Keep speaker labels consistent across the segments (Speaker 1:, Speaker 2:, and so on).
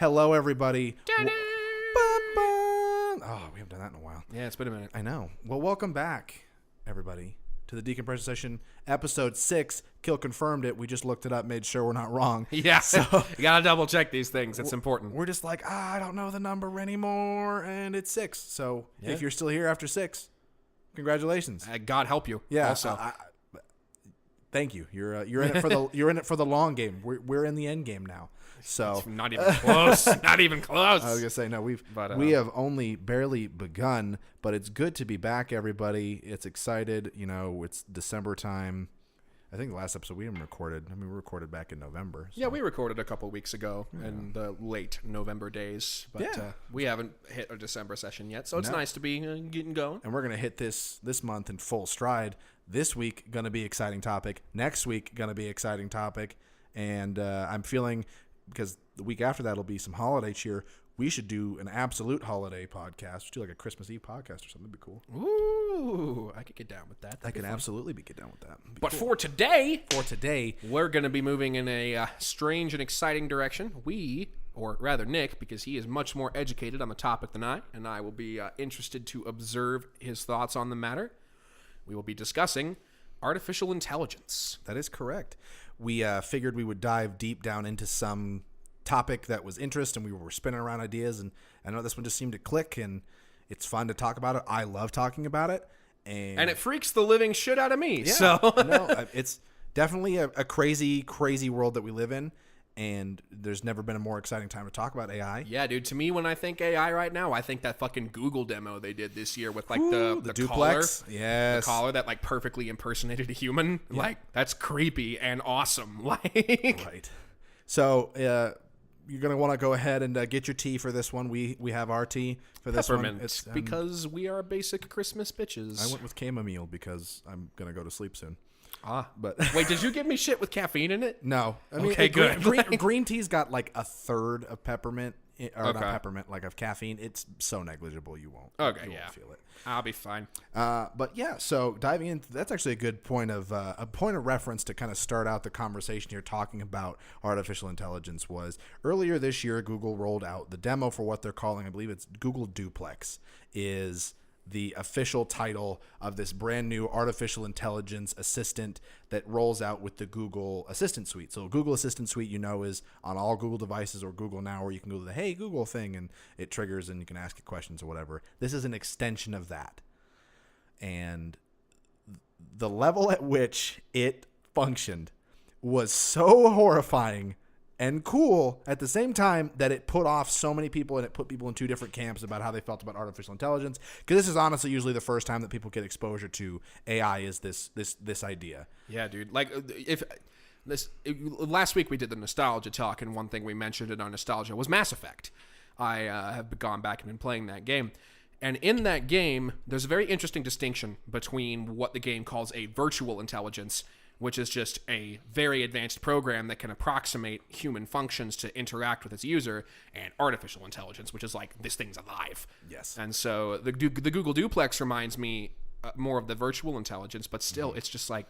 Speaker 1: Hello, everybody. Oh, we haven't done that in a while.
Speaker 2: Yeah, it's been a minute.
Speaker 1: I know. Well, welcome back, everybody, to the Decompression Session, episode 6. Kill confirmed it. We just looked it up, made sure we're not wrong.
Speaker 2: Yeah, so you gotta double check these things. It's important.
Speaker 1: We're just like, I don't know the number anymore, and it's 6. So if you're still here after 6, congratulations.
Speaker 2: God help you.
Speaker 1: Yeah.
Speaker 2: Also,
Speaker 1: thank you. You're in it for the long game. We're in the end game now. So
Speaker 2: it's not even close. Not even close.
Speaker 1: I was gonna say no. We have only barely begun, but it's good to be back, everybody. It's excited. You know, it's December time. I think the last episode we haven't recorded. I mean, we recorded back in November. So.
Speaker 2: Yeah, we recorded a couple weeks ago in the late November days, but we haven't hit a December session yet. So it's nice to be getting going.
Speaker 1: And we're gonna hit this month in full stride. This week gonna be exciting topic. Next week gonna be exciting topic, and I'm feeling. Because the week after that will be some holiday cheer. We should do an absolute holiday podcast. Do like a Christmas Eve podcast or something. That'd be cool.
Speaker 2: Ooh, I could get down with that.
Speaker 1: I could absolutely get down with that.
Speaker 2: But cool. For today,
Speaker 1: we're
Speaker 2: going to be moving in a strange and exciting direction. Or rather Nick, because he is much more educated on the topic than I, and I will be interested to observe his thoughts on the matter. We will be discussing artificial intelligence.
Speaker 1: That is correct. We figured we would dive deep down into some topic that was interest, and we were spinning around ideas, and I know this one just seemed to click, and it's fun to talk about it. I love talking about it. And
Speaker 2: it freaks the living shit out of me.
Speaker 1: Yeah,
Speaker 2: so
Speaker 1: no, it's definitely a crazy, crazy world that we live in. And there's never been a more exciting time to talk about AI.
Speaker 2: Yeah, dude. To me, when I think AI right now, I think that fucking Google demo they did this year with like the
Speaker 1: duplex.
Speaker 2: Collar,
Speaker 1: yes,
Speaker 2: the collar that like perfectly impersonated a human. Yeah. Like that's creepy and awesome. Like
Speaker 1: right. So you're gonna want to go ahead and get your tea for this one. We have our tea for this
Speaker 2: Peppermint,
Speaker 1: one. It's
Speaker 2: because we are basic Christmas bitches.
Speaker 1: I went with chamomile because I'm gonna go to sleep soon.
Speaker 2: But wait, did you give me shit with caffeine in it?
Speaker 1: No. I mean,
Speaker 2: okay, good.
Speaker 1: Green tea's got like a third of peppermint, not peppermint, like of caffeine. It's so negligible you won't.
Speaker 2: Okay,
Speaker 1: you
Speaker 2: yeah,
Speaker 1: won't feel it.
Speaker 2: I'll be fine.
Speaker 1: But yeah, so diving in, that's actually a good point of reference to kind of start out the conversation here, talking about artificial intelligence. Was earlier this year, Google rolled out the demo for what they're calling, I believe it's Google Duplex, is the official title of this brand new artificial intelligence assistant that rolls out with the Google Assistant Suite. So Google Assistant Suite, you know, is on all Google devices or Google Now, where you can go to the Hey Google thing and it triggers and you can ask it questions or whatever. This is an extension of that. And the level at which it functioned was so horrifying and cool at the same time that it put off so many people, and it put people in two different camps about how they felt about artificial intelligence. Because this is honestly usually the first time that people get exposure to AI is this idea.
Speaker 2: Yeah, dude. Like last week we did the nostalgia talk, and one thing we mentioned in our nostalgia was Mass Effect. I have gone back and been playing that game. And in that game, there's a very interesting distinction between what the game calls a virtual intelligence, which is just a very advanced program that can approximate human functions to interact with its user, and artificial intelligence, which is like, this thing's alive.
Speaker 1: Yes.
Speaker 2: And so the Google Duplex reminds me more of the virtual intelligence, but still, it's just like,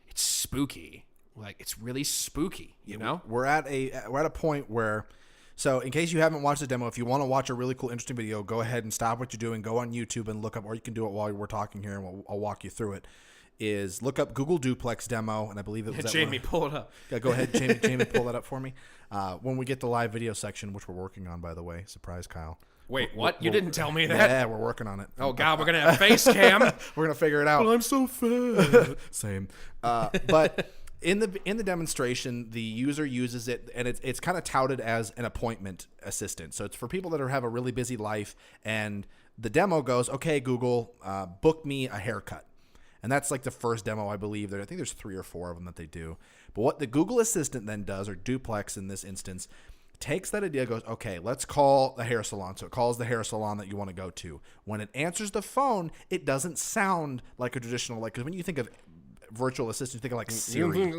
Speaker 2: it's spooky. Like, it's really spooky, you know?
Speaker 1: We're at a point where, so in case you haven't watched the demo, if you want to watch a really cool, interesting video, go ahead and stop what you're doing, go on YouTube and look up, or you can do it while we're talking here, and I'll walk you through it. Is look up Google Duplex demo, and I believe it was
Speaker 2: Jamie, pull it up.
Speaker 1: Yeah, go ahead, Jamie, pull that up for me. When we get the live video section, which we're working on, by the way. Surprise, Kyle.
Speaker 2: Wait, what? You didn't tell me that?
Speaker 1: Yeah, we're working on it.
Speaker 2: Oh, God, we're going to have face cam.
Speaker 1: We're going to figure it out.
Speaker 2: But I'm so fat.
Speaker 1: Same. But in the demonstration, the user uses it, and it's kind of touted as an appointment assistant. So it's for people that have a really busy life, and the demo goes, okay, Google, book me a haircut. And that's like the first demo, I believe. I think there's 3 or 4 of them that they do. But what the Google Assistant then does, or Duplex in this instance, takes that idea, goes, okay, let's call the hair salon. So it calls the hair salon that you want to go to. When it answers the phone, it doesn't sound like a traditional, like, because when you think of virtual assistant, you think of like Siri.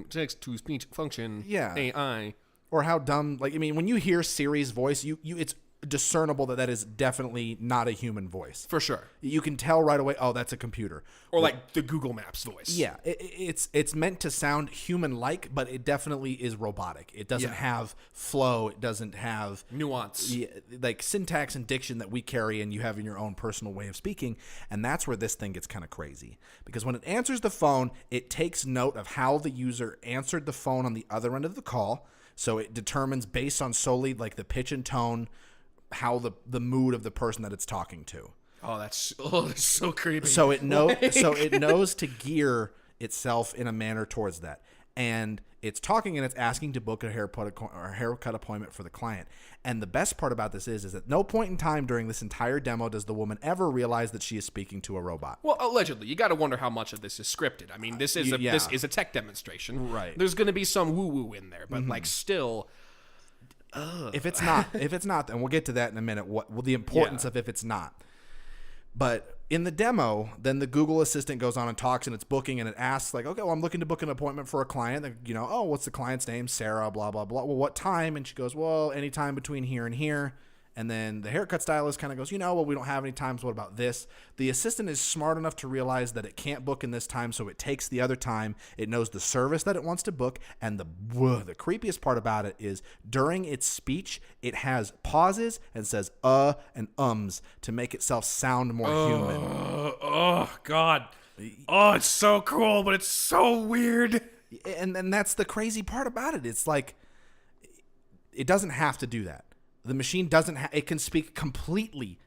Speaker 2: Text-to-speech function.
Speaker 1: Yeah.
Speaker 2: AI.
Speaker 1: Or how dumb, like, I mean, when you hear Siri's voice, it's discernible that is definitely not a human voice.
Speaker 2: For sure.
Speaker 1: You can tell right away, oh, that's a computer.
Speaker 2: Or like the Google Maps voice.
Speaker 1: Yeah, it's meant to sound human-like, but it definitely is robotic. It doesn't have flow. It doesn't have
Speaker 2: nuance,
Speaker 1: like syntax and diction that we carry and you have in your own personal way of speaking. And that's where this thing gets kind of crazy, because when it answers the phone, it takes note of how the user answered the phone on the other end of the call. So it determines based on solely like the pitch and tone, how the mood of the person that it's talking to.
Speaker 2: Oh, that's so creepy.
Speaker 1: So it knows to gear itself in a manner towards that. And it's talking and it's asking to book a haircut appointment for the client. And the best part about this is at no point in time during this entire demo does the woman ever realize that she is speaking to a robot.
Speaker 2: Well, allegedly, you got to wonder how much of this is scripted. I mean, this is a tech demonstration.
Speaker 1: Right.
Speaker 2: There's going to be some woo-woo in there, but like still.
Speaker 1: If it's not, and we'll get to that in a minute. The importance of if it's not. But in the demo, then the Google Assistant goes on and talks, and it's booking, and it asks like, okay, well, I'm looking to book an appointment for a client. Oh, what's the client's name? Sarah, blah, blah, blah. Well, what time? And she goes, well, anytime between here and here. And then the haircut stylist kind of goes, well, we don't have any times. What about this? The assistant is smart enough to realize that it can't book in this time, so it takes the other time. It knows the service that it wants to book, and the creepiest part about it is during its speech, it has pauses and says and ums to make itself sound more human.
Speaker 2: Oh, God. Oh, it's so cool, but it's so weird.
Speaker 1: And that's the crazy part about it. It's like it doesn't have to do that. The machine doesn't it can speak completely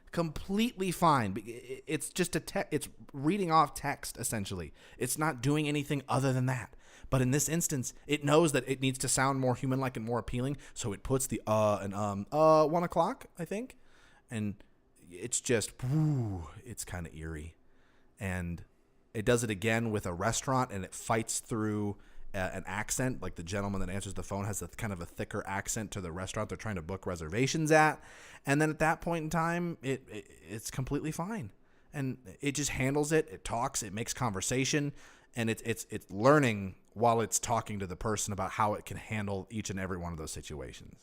Speaker 1: fine. It's just it's reading off text, essentially. It's not doing anything other than that. But in this instance, it knows that it needs to sound more human-like and more appealing, so it puts the and 1 o'clock, I think. And it's just, it's kind of eerie. And it does it again with a restaurant, and it fights through an accent. Like the gentleman that answers the phone has a kind of a thicker accent to the restaurant they're trying to book reservations at. And then at that point in time, it's completely fine. And it just handles it. It talks. It makes conversation. And it's learning while it's talking to the person about how it can handle each and every one of those situations.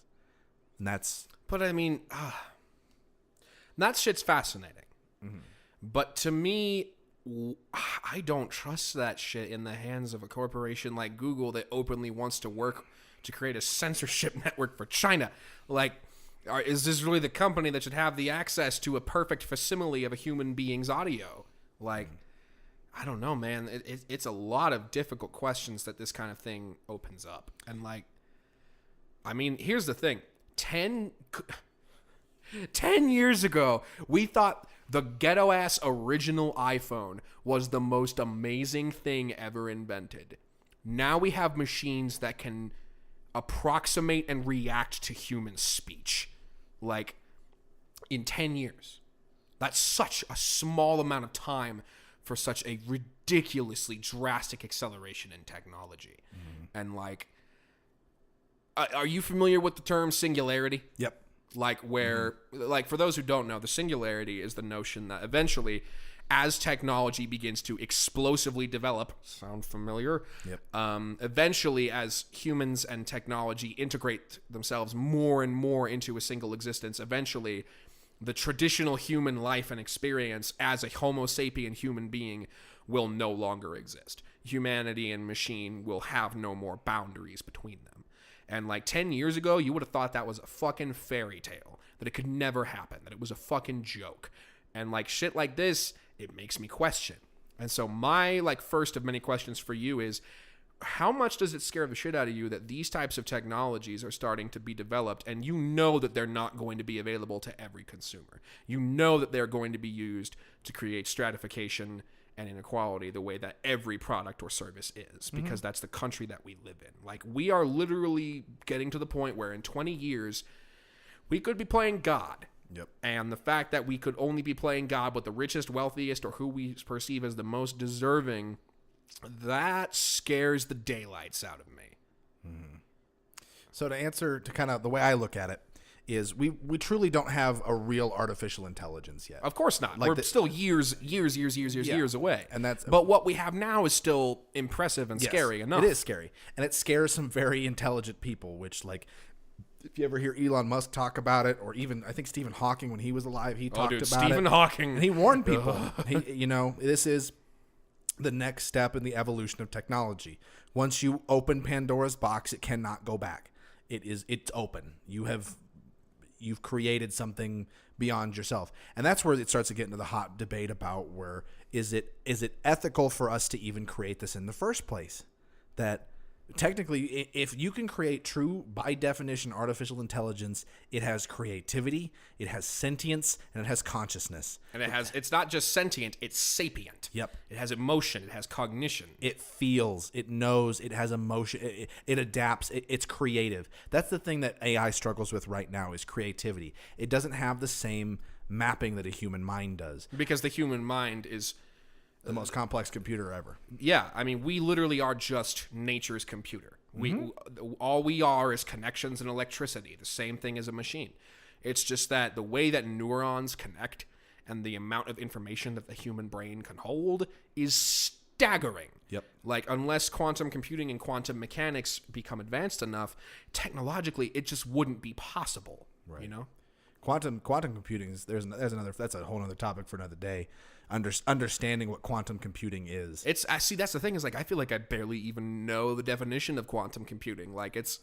Speaker 1: And that's...
Speaker 2: But I mean, that shit's fascinating. Mm-hmm. But to me, I don't trust that shit in the hands of a corporation like Google that openly wants to work to create a censorship network for China. Like, is this really the company that should have the access to a perfect facsimile of a human being's audio? Like, I don't know, man. It's a lot of difficult questions that this kind of thing opens up. And like, I mean, here's the thing. 10 years ago, we thought the ghetto-ass original iPhone was the most amazing thing ever invented. Now we have machines that can approximate and react to human speech. Like, in 10 years. That's such a small amount of time for such a ridiculously drastic acceleration in technology. Mm-hmm. And, like, are you familiar with the term singularity?
Speaker 1: Yep.
Speaker 2: Like where, like for those who don't know, the singularity is the notion that eventually, as technology begins to explosively develop, sound familiar?
Speaker 1: Yep.
Speaker 2: Eventually, as humans and technology integrate themselves more and more into a single existence, eventually, the traditional human life and experience as a Homo sapien human being will no longer exist. Humanity and machine will have no more boundaries between them. And like 10 years ago, you would have thought that was a fucking fairy tale, that it could never happen, that it was a fucking joke. And like shit like this, it makes me question. And so my like first of many questions for you is, how much does it scare the shit out of you that these types of technologies are starting to be developed and you know that they're not going to be available to every consumer? You know that they're going to be used to create stratification and inequality the way that every product or service is, because that's the country that we live in. Like, we are literally getting to the point where in 20 years, we could be playing God.
Speaker 1: Yep. And
Speaker 2: the fact that we could only be playing God with the richest, wealthiest, or who we perceive as the most deserving, that scares the daylights out of me.
Speaker 1: Mm-hmm. So to answer to kind of the way I look at it, is we truly don't have a real artificial intelligence yet.
Speaker 2: Of course not. We're still years away.
Speaker 1: And
Speaker 2: but what we have now is still impressive and scary enough.
Speaker 1: It is scary. And it scares some very intelligent people, which like If you ever hear Elon Musk talk about it, or even I think Stephen Hawking when he was alive, he talked about
Speaker 2: Stephen
Speaker 1: it.
Speaker 2: Hawking.
Speaker 1: And he warned people. This is the next step in the evolution of technology. Once you open Pandora's box, it cannot go back. It's open. You've created something beyond yourself. And that's where it starts to get into the hot debate about where is it ethical for us to even create this in the first place? That technically, if you can create true, by definition, artificial intelligence, it has creativity, it has sentience, and it has consciousness.
Speaker 2: And it's not just sentient, it's sapient.
Speaker 1: Yep.
Speaker 2: It has emotion, it has cognition.
Speaker 1: It feels, it knows, it has emotion, it adapts, it's creative. That's the thing that AI struggles with right now is creativity. It doesn't have the same mapping that a human mind does.
Speaker 2: Because the human mind is
Speaker 1: the most complex computer ever.
Speaker 2: Yeah, I mean, we literally are just nature's computer. All we are is connections and electricity, the same thing as a machine. It's just that the way that neurons connect and the amount of information that the human brain can hold is staggering.
Speaker 1: Yep.
Speaker 2: Like, unless quantum computing and quantum mechanics become advanced enough, technologically, it just wouldn't be possible.
Speaker 1: Right.
Speaker 2: You know?
Speaker 1: Quantum computing is that's a whole other topic for another day. Understanding what quantum computing is.
Speaker 2: That's the thing is, like, I feel like I barely even know the definition of quantum computing. Like, it's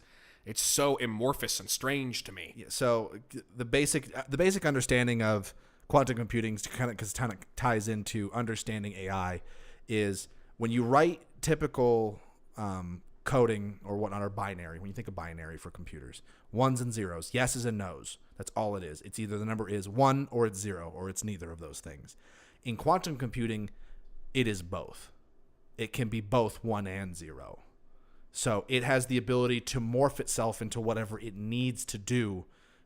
Speaker 2: so amorphous and strange to me.
Speaker 1: Yeah, so the basic understanding of quantum computing kind of ties into understanding AI is when you write typical coding or whatnot, or binary. When you think of binary for computers, ones and zeros, yeses and nos. That's all it is. It's either the number is 1 or it's 0 or it's neither of those things. In quantum computing, it is both. It can be both 1 and 0. So it has the ability to morph itself into whatever it needs to do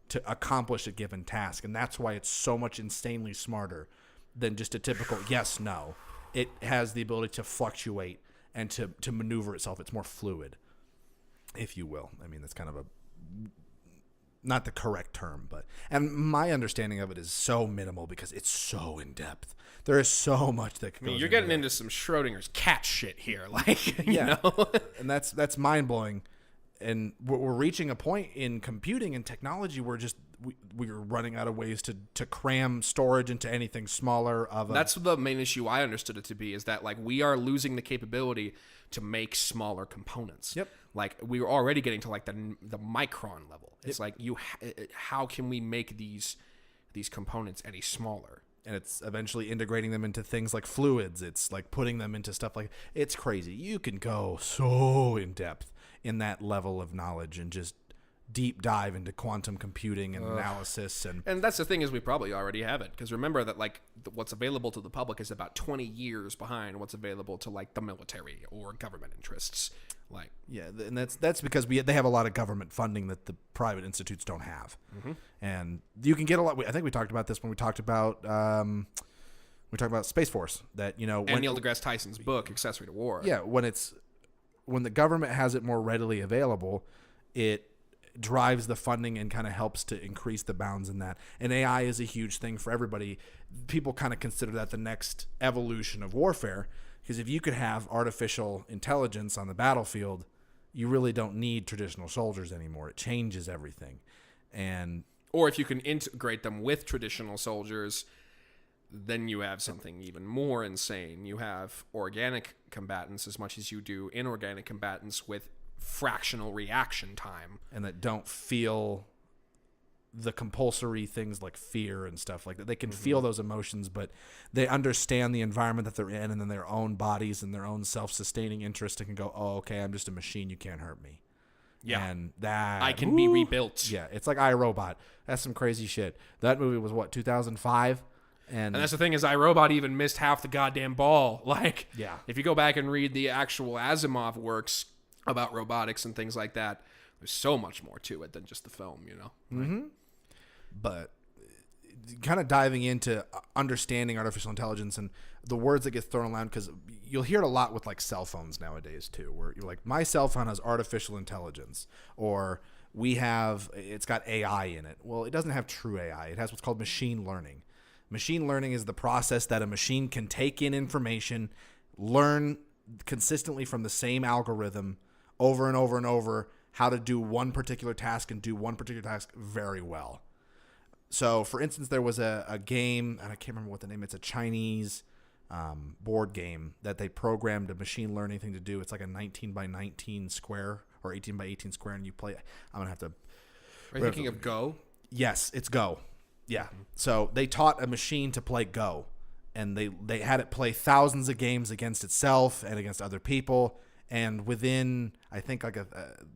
Speaker 1: to accomplish a given task. And that's why it's so much insanely smarter than just a typical yes, no. It has the ability to fluctuate and to maneuver itself. It's more fluid, if you will. I mean, that's kind of not the correct term, and my understanding of it is so minimal because it's so in depth. There is so much that goes.
Speaker 2: I mean, you're getting into some Schrodinger's cat shit here, like, you
Speaker 1: yeah,
Speaker 2: know?
Speaker 1: And that's mind blowing. And we're reaching a point in computing and technology where we're running out of ways to cram storage into anything smaller. That's
Speaker 2: the main issue I understood it to be, is that, like, we are losing the capability to make smaller components.
Speaker 1: Yep.
Speaker 2: Like, we were already getting to, like, the micron level. It's like, how can we make these components any smaller?
Speaker 1: And it's eventually integrating them into things like fluids. It's like putting them into stuff like, it's crazy. You can go so in depth in that level of knowledge and just deep dive into quantum computing and analysis.
Speaker 2: And that's the thing, is we probably already have it. Because remember that, like, what's available to the public is about 20 years behind what's available to, like, the military or government interests. Like,
Speaker 1: yeah, and that's because they have a lot of government funding that the private institutes don't have. Mm-hmm. And you can get a lot. I think we talked about this when we talked about Space Force. That, you know,
Speaker 2: and Neil deGrasse Tyson's book, Accessory to War.
Speaker 1: Yeah, when the government has it more readily available, it drives the funding and kind of helps to increase the bounds in that. And AI is a huge thing for everybody. People kind of consider that the next evolution of warfare, because if you could have artificial intelligence on the battlefield, you really don't need traditional soldiers anymore. It changes everything.
Speaker 2: Or if you can integrate them with traditional soldiers, then you have something even more insane. You have organic combatants as much as you do inorganic combatants with fractional reaction time.
Speaker 1: And that don't feel the compulsory things like fear and stuff like that. They can feel those emotions, but they understand the environment that they're in and then their own bodies and their own self-sustaining interest and can go, oh, okay, I'm just a machine. You can't hurt me.
Speaker 2: Yeah.
Speaker 1: And that
Speaker 2: I can be rebuilt.
Speaker 1: Yeah. It's like iRobot. That's some crazy shit. That movie was 2005? And
Speaker 2: that's the thing, is iRobot even missed half the goddamn ball. Like,
Speaker 1: yeah.
Speaker 2: If you go back and read the actual Asimov works about robotics and things like that, there's so much more to it than just the film, you know?
Speaker 1: Mm-hmm. But kind of diving into understanding artificial intelligence and the words that get thrown around, because you'll hear it a lot with like cell phones nowadays too, where you're like, my cell phone has artificial intelligence, or it's got AI in it. Well, it doesn't have true AI. It has what's called machine learning. Machine learning is the process that a machine can take in information, learn consistently from the same algorithm over and over and over, how to do one particular task and do one particular task very well. So, for instance, there was a game, and I can't remember what the name. It's a Chinese board game that they programmed a machine learning thing to do. It's like a 19 by 19 square or 18 by 18 square, and you play. I'm gonna have to.
Speaker 2: Are you thinking of Go?
Speaker 1: Yes, it's Go. Yeah. So they taught a machine to play Go, and they had it play thousands of games against itself and against other people. And within, I think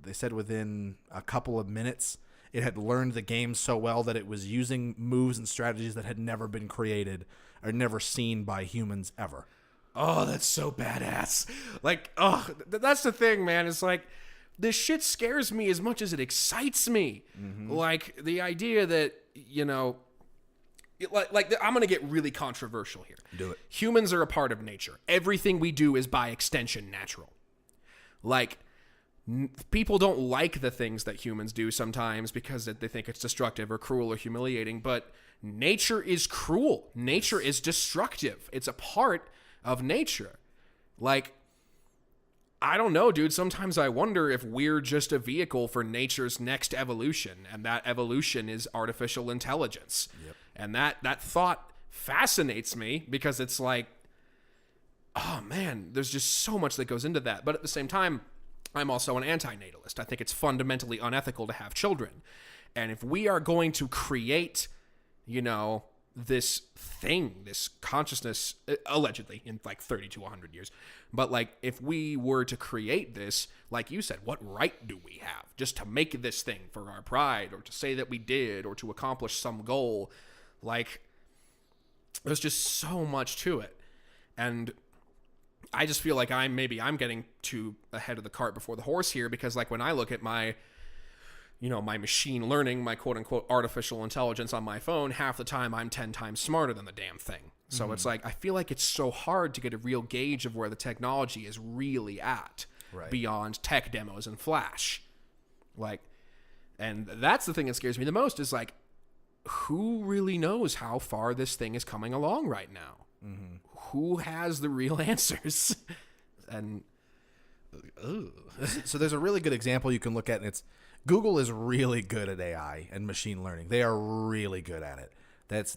Speaker 1: they said within a couple of minutes, it had learned the game so well that it was using moves and strategies that had never been created or never seen by humans ever.
Speaker 2: Oh, that's so badass. Like, oh, that's the thing, man. It's like, this shit scares me as much as it excites me. Mm-hmm. Like, the idea that, you know, I'm going to get really controversial here.
Speaker 1: Do it.
Speaker 2: Humans are a part of nature. Everything we do is by extension natural. Like, people don't like the things that humans do sometimes because they think it's destructive or cruel or humiliating, but nature is cruel. Nature is destructive. It's a part of nature. Like, I don't know, dude. Sometimes I wonder if we're just a vehicle for nature's next evolution, and that evolution is artificial intelligence.
Speaker 1: Yep.
Speaker 2: And that thought fascinates me because it's like, oh man, there's just so much that goes into that. But at the same time, I'm also an anti-natalist. I think it's fundamentally unethical to have children. And if we are going to create, you know, this thing, this consciousness, allegedly in like 30 to 100 years, but like if we were to create this, like you said, what right do we have just to make this thing for our pride or to say that we did or to accomplish some goal? Like, there's just so much to it. And I just feel like I'm getting too ahead of the cart before the horse here, because like when I look at my, you know, my machine learning, my quote unquote artificial intelligence on my phone, half the time I'm 10 times smarter than the damn thing. So it's like, I feel like it's so hard to get a real gauge of where the technology is really at beyond tech demos and Flash. Like, and that's the thing that scares me the most is like, who really knows how far this thing is coming along right now? Mm-hmm. Who has the real answers? And
Speaker 1: so there's a really good example you can look at, and it's Google is really good at AI and machine learning. They are really good at it.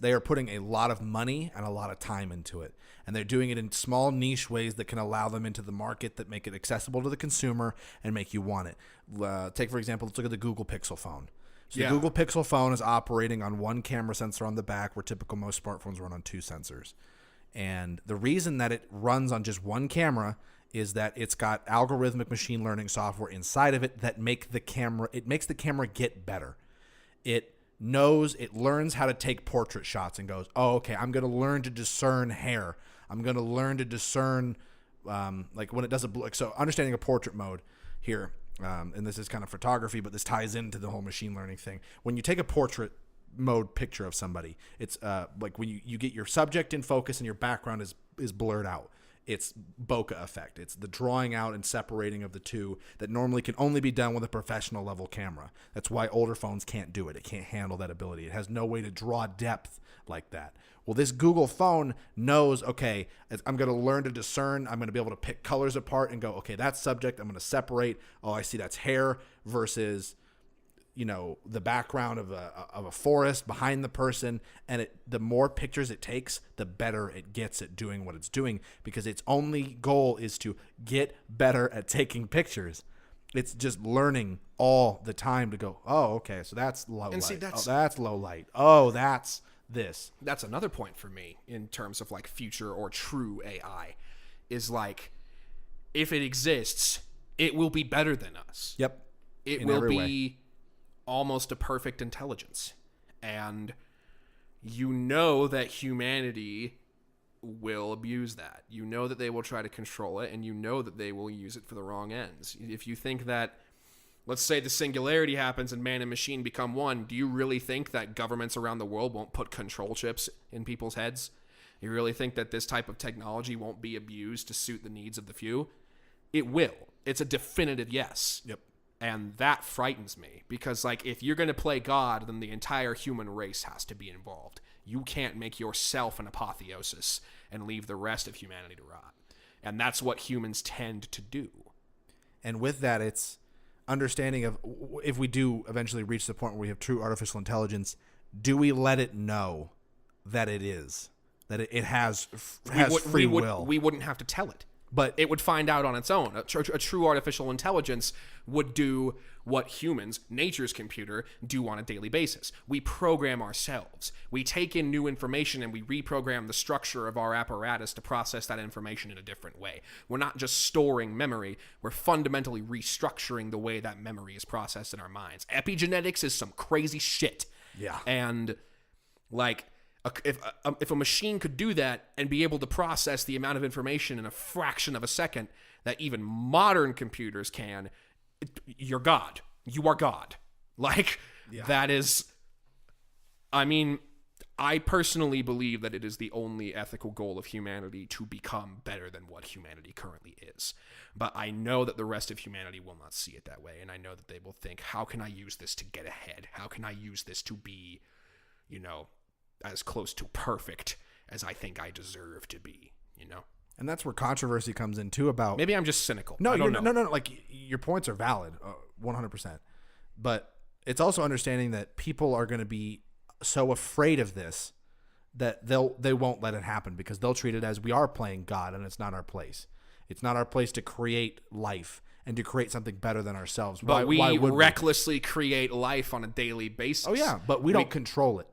Speaker 1: They are putting a lot of money and a lot of time into it, and they're doing it in small niche ways that can allow them into the market that make it accessible to the consumer and make you want it. Take for example, let's look at the Google Pixel phone. So the Google Pixel phone is operating on one camera sensor on the back, where typical most smartphones run on two sensors. And the reason that it runs on just one camera is that it's got algorithmic machine learning software inside of it that makes the camera get better. It learns how to take portrait shots and goes, oh, okay, I'm going to learn to discern hair. I'm going to learn to discern, like when it does so understanding a portrait mode here, and this is kind of photography, but this ties into the whole machine learning thing. When you take a portrait mode picture of somebody, it's like when you get your subject in focus and your background is blurred out. It's bokeh effect. It's the drawing out and separating of the two that normally can only be done with a professional level camera. That's why older phones can't do it. It can't handle that ability. It has no way to draw depth like that. Well, this Google phone knows, okay, I'm going to learn to discern. I'm going to be able to pick colors apart and go, okay, that's subject. I'm going to separate. Oh, I see that's hair versus, you know, the background of a forest behind the person. And the more pictures it takes, the better it gets at doing what it's doing, because its only goal is to get better at taking pictures. It's just learning all the time to go, oh, okay, so that's low light. That's low light. Oh, that's this.
Speaker 2: That's another point for me in terms of like future or true AI is like, if it exists, it will be better than us.
Speaker 1: Yep.
Speaker 2: It will be almost a perfect intelligence. And you know that humanity will abuse that. You know that they will try to control it, and you know that they will use it for the wrong ends. If you think that, let's say the singularity happens and man and machine become one, do you really think that governments around the world won't put control chips in people's heads? You really think that this type of technology won't be abused to suit the needs of the few? It will. It's a definitive yes.
Speaker 1: Yep.
Speaker 2: And that frightens me, because like, if you're going to play God, then the entire human race has to be involved. You can't make yourself an apotheosis and leave the rest of humanity to rot. And that's what humans tend to do.
Speaker 1: And with that, it's understanding of if we do eventually reach the point where we have true artificial intelligence, do we let it know that it is, that it has free will?
Speaker 2: We wouldn't have to tell it.
Speaker 1: But
Speaker 2: it would find out on its own. A true artificial intelligence would do what humans, nature's computer, do on a daily basis. We program ourselves. We take in new information and we reprogram the structure of our apparatus to process that information in a different way. We're not just storing memory. We're fundamentally restructuring the way that memory is processed in our minds. Epigenetics is some crazy shit.
Speaker 1: Yeah.
Speaker 2: And, like, if a machine could do that and be able to process the amount of information in a fraction of a second that even modern computers can, you're God. You are God. Like, that is... I mean, I personally believe that it is the only ethical goal of humanity to become better than what humanity currently is. But I know that the rest of humanity will not see it that way, and I know that they will think, how can I use this to get ahead? How can I use this to be, as close to perfect as I think I deserve to be,
Speaker 1: And that's where controversy comes in too about...
Speaker 2: Maybe I'm just cynical.
Speaker 1: No, no. Like, your points are valid, 100%. But it's also understanding that people are going to be so afraid of this that they won't let it happen, because they'll treat it as we are playing God and it's not our place. It's not our place to create life and to create something better than ourselves.
Speaker 2: But we recklessly create life on a daily basis.
Speaker 1: Oh yeah, but we don't control it.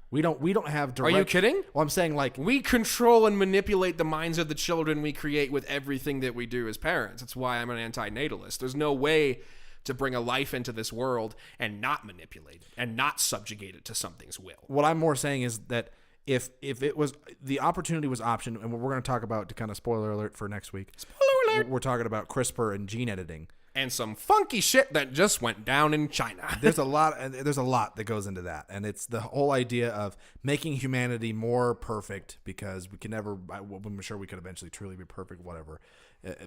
Speaker 1: We don't have direct...
Speaker 2: Are you kidding?
Speaker 1: Well, I'm saying, like...
Speaker 2: We control and manipulate the minds of the children we create with everything that we do as parents. That's why I'm an anti-natalist. There's no way to bring a life into this world and not manipulate it and not subjugate it to something's will.
Speaker 1: What I'm more saying is that if it was... The opportunity was optioned, and what we're going to talk about, to kind of spoiler alert for next week... Spoiler alert! We're talking about CRISPR and gene editing.
Speaker 2: And some funky shit that just went down in China.
Speaker 1: There's a lot that goes into that, and it's the whole idea of making humanity more perfect, because we can never. I'm sure we could eventually truly be perfect, whatever,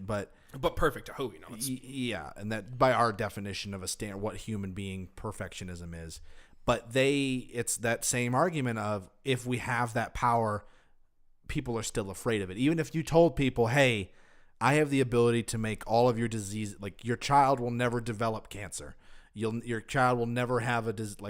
Speaker 1: but
Speaker 2: perfect to who,
Speaker 1: yeah, and that by our definition of a standard, what human being perfectionism is. But it's that same argument of, if we have that power, people are still afraid of it. Even if you told people, hey, I have the ability to make all of your disease, like, your child will never develop cancer. Your child will never have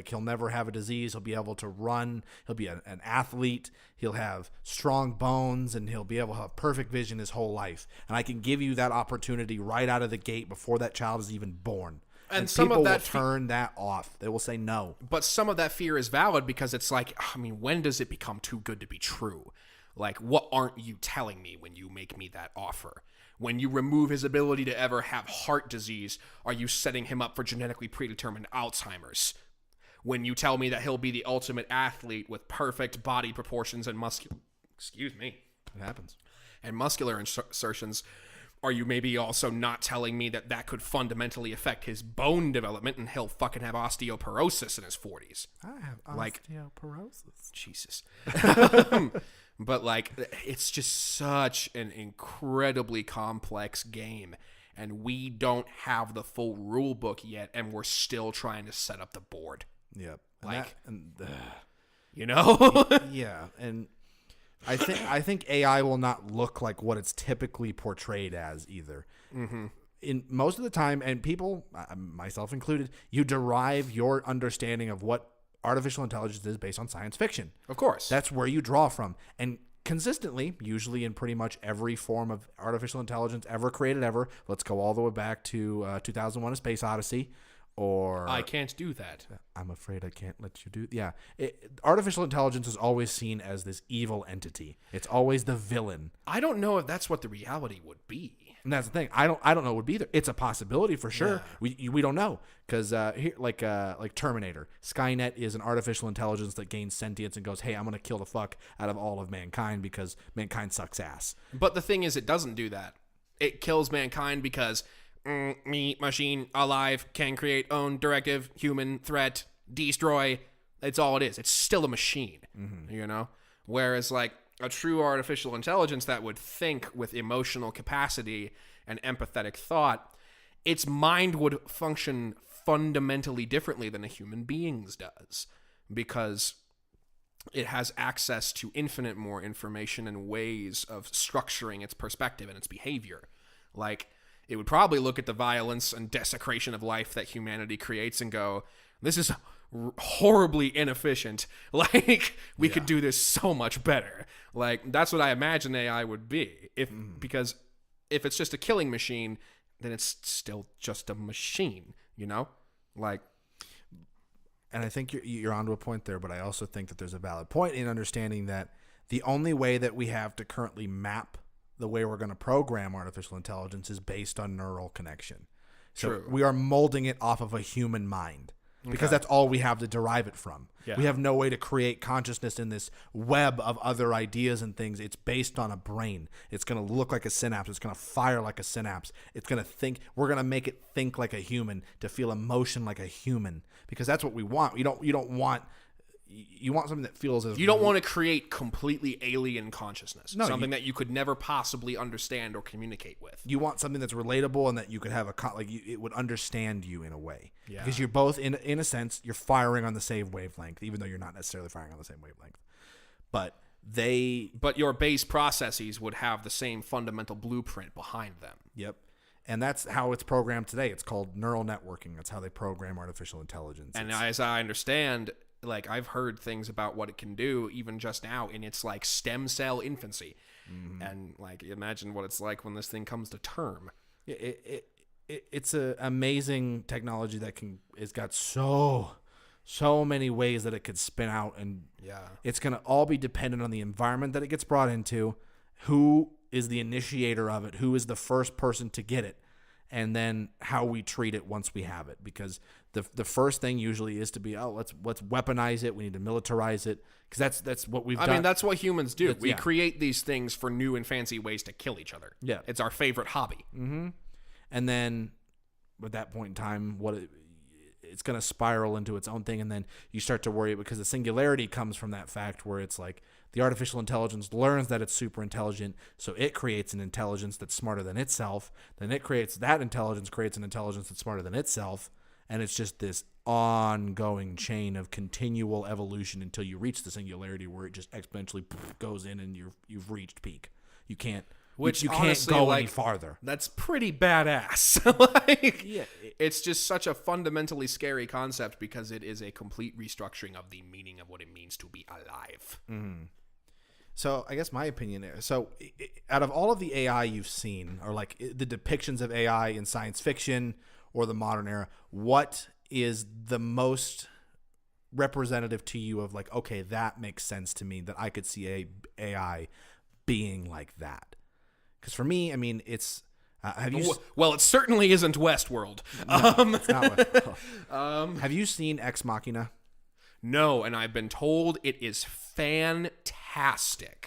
Speaker 1: he'll never have a disease. He'll be able to run. He'll be an athlete. He'll have strong bones, and he'll be able to have perfect vision his whole life. And I can give you that opportunity right out of the gate before that child is even born. And some people will turn that off. They will say no.
Speaker 2: But some of that fear is valid, because it's like, I mean, when does it become too good to be true? Like, what aren't you telling me when you make me that offer? When you remove his ability to ever have heart disease, are you setting him up for genetically predetermined Alzheimer's? When you tell me that he'll be the ultimate athlete with perfect body proportions and it happens. And muscular insertions, are you maybe also not telling me that could fundamentally affect his bone development, and he'll fucking have osteoporosis in his 40s?
Speaker 1: I have osteoporosis.
Speaker 2: Jesus. But, like, it's just such an incredibly complex game, and we don't have the full rule book yet, and we're still trying to set up the board.
Speaker 1: Yep. Yeah, and I think AI will not look like what it's typically portrayed as either. Mm-hmm. In most of the time, and people, myself included, you derive your understanding of what artificial intelligence is based on science fiction.
Speaker 2: Of course.
Speaker 1: That's where you draw from. And consistently, usually in pretty much every form of artificial intelligence ever created ever, let's go all the way back to 2001: A Space Odyssey, or...
Speaker 2: I can't do that.
Speaker 1: I'm afraid I can't let you do... Yeah. Artificial intelligence is always seen as this evil entity. It's always the villain.
Speaker 2: I don't know if that's what the reality would be.
Speaker 1: And that's the thing. I don't know what it would be either. It's a possibility for sure. Yeah. We don't know, because here, like Terminator, Skynet is an artificial intelligence that gains sentience and goes, hey, I'm gonna kill the fuck out of all of mankind because mankind sucks ass.
Speaker 2: But the thing is, it doesn't do that. It kills mankind because me, machine, alive, can create, own, directive, human, threat, destroy. It's all it is. It's still a machine, Whereas, like, a true artificial intelligence that would think with emotional capacity and empathetic thought, its mind would function fundamentally differently than a human being's does, because it has access to infinite more information and ways of structuring its perspective and its behavior. Like, it would probably look at the violence and desecration of life that humanity creates and go, this is horribly inefficient. Like, we could do this so much better. Like, that's what I imagine AI would be. Because if it's just a killing machine, then it's still just a machine, you know? Like,
Speaker 1: and I think you're onto a point there, but I also think that there's a valid point in understanding that the only way that we have to currently map the way we're going to program artificial intelligence is based on neural connection. So
Speaker 2: True.
Speaker 1: we are molding it off of a human mind because that's all we have to derive it from.
Speaker 2: Yeah.
Speaker 1: We have no way to create consciousness in this web of other ideas and things. It's based on a brain. It's going to look like a synapse. It's going to fire like a synapse. It's going to think. We're going to make it think like a human, to feel emotion like a human, because that's what we want. You don't want. You want something that feels as...
Speaker 2: You don't want to create completely alien consciousness.
Speaker 1: No,
Speaker 2: something that you could never possibly understand or communicate with.
Speaker 1: You want something that's relatable and that you could have it would understand you in a way.
Speaker 2: Yeah.
Speaker 1: Because you're both, in a sense, you're firing on the same wavelength, even though you're not necessarily firing on the same wavelength. But
Speaker 2: your base processes would have the same fundamental blueprint behind them.
Speaker 1: Yep. And that's how it's programmed today. It's called neural networking. That's how they program artificial intelligence.
Speaker 2: And as I understand... Like, I've heard things about what it can do even just now in its, like, stem cell infancy. And, like, imagine what it's like when this thing comes to term.
Speaker 1: It's an amazing technology that it's got so many ways that it could spin out. And it's going to all be dependent on the environment that it gets brought into, who is the initiator of it, who is the first person to get it, and then how we treat it once we have it. Because the first thing usually is to be, let's weaponize it. We need to militarize it, because that's what we've done.
Speaker 2: I mean, that's what humans do. We create these things for new and fancy ways to kill each other.
Speaker 1: Yeah.
Speaker 2: It's our favorite hobby.
Speaker 1: Mm-hmm. And then at that point in time, it's going to spiral into its own thing, and then you start to worry, because the singularity comes from that fact where it's like the artificial intelligence learns that it's super intelligent, so it creates an intelligence that's smarter than itself. Then that intelligence creates an intelligence that's smarter than itself, and it's just this ongoing chain of continual evolution until you reach the singularity where it just exponentially goes in and you've reached peak. You can't. You
Speaker 2: Honestly,
Speaker 1: can't go any farther.
Speaker 2: That's pretty badass. It's just such a fundamentally scary concept because it is a complete restructuring of the meaning of what it means to be alive.
Speaker 1: Mm-hmm. So I guess my opinion is, out of all of the AI you've seen, or like the depictions of AI in science fiction or the modern era, what is the most representative to you of like, okay, that makes sense to me, that I could see AI being like that? Because for me, I mean, it's
Speaker 2: well, it certainly isn't Westworld.
Speaker 1: No, it's not Westworld. Have you seen Ex Machina?
Speaker 2: No, and I've been told it is fantastic.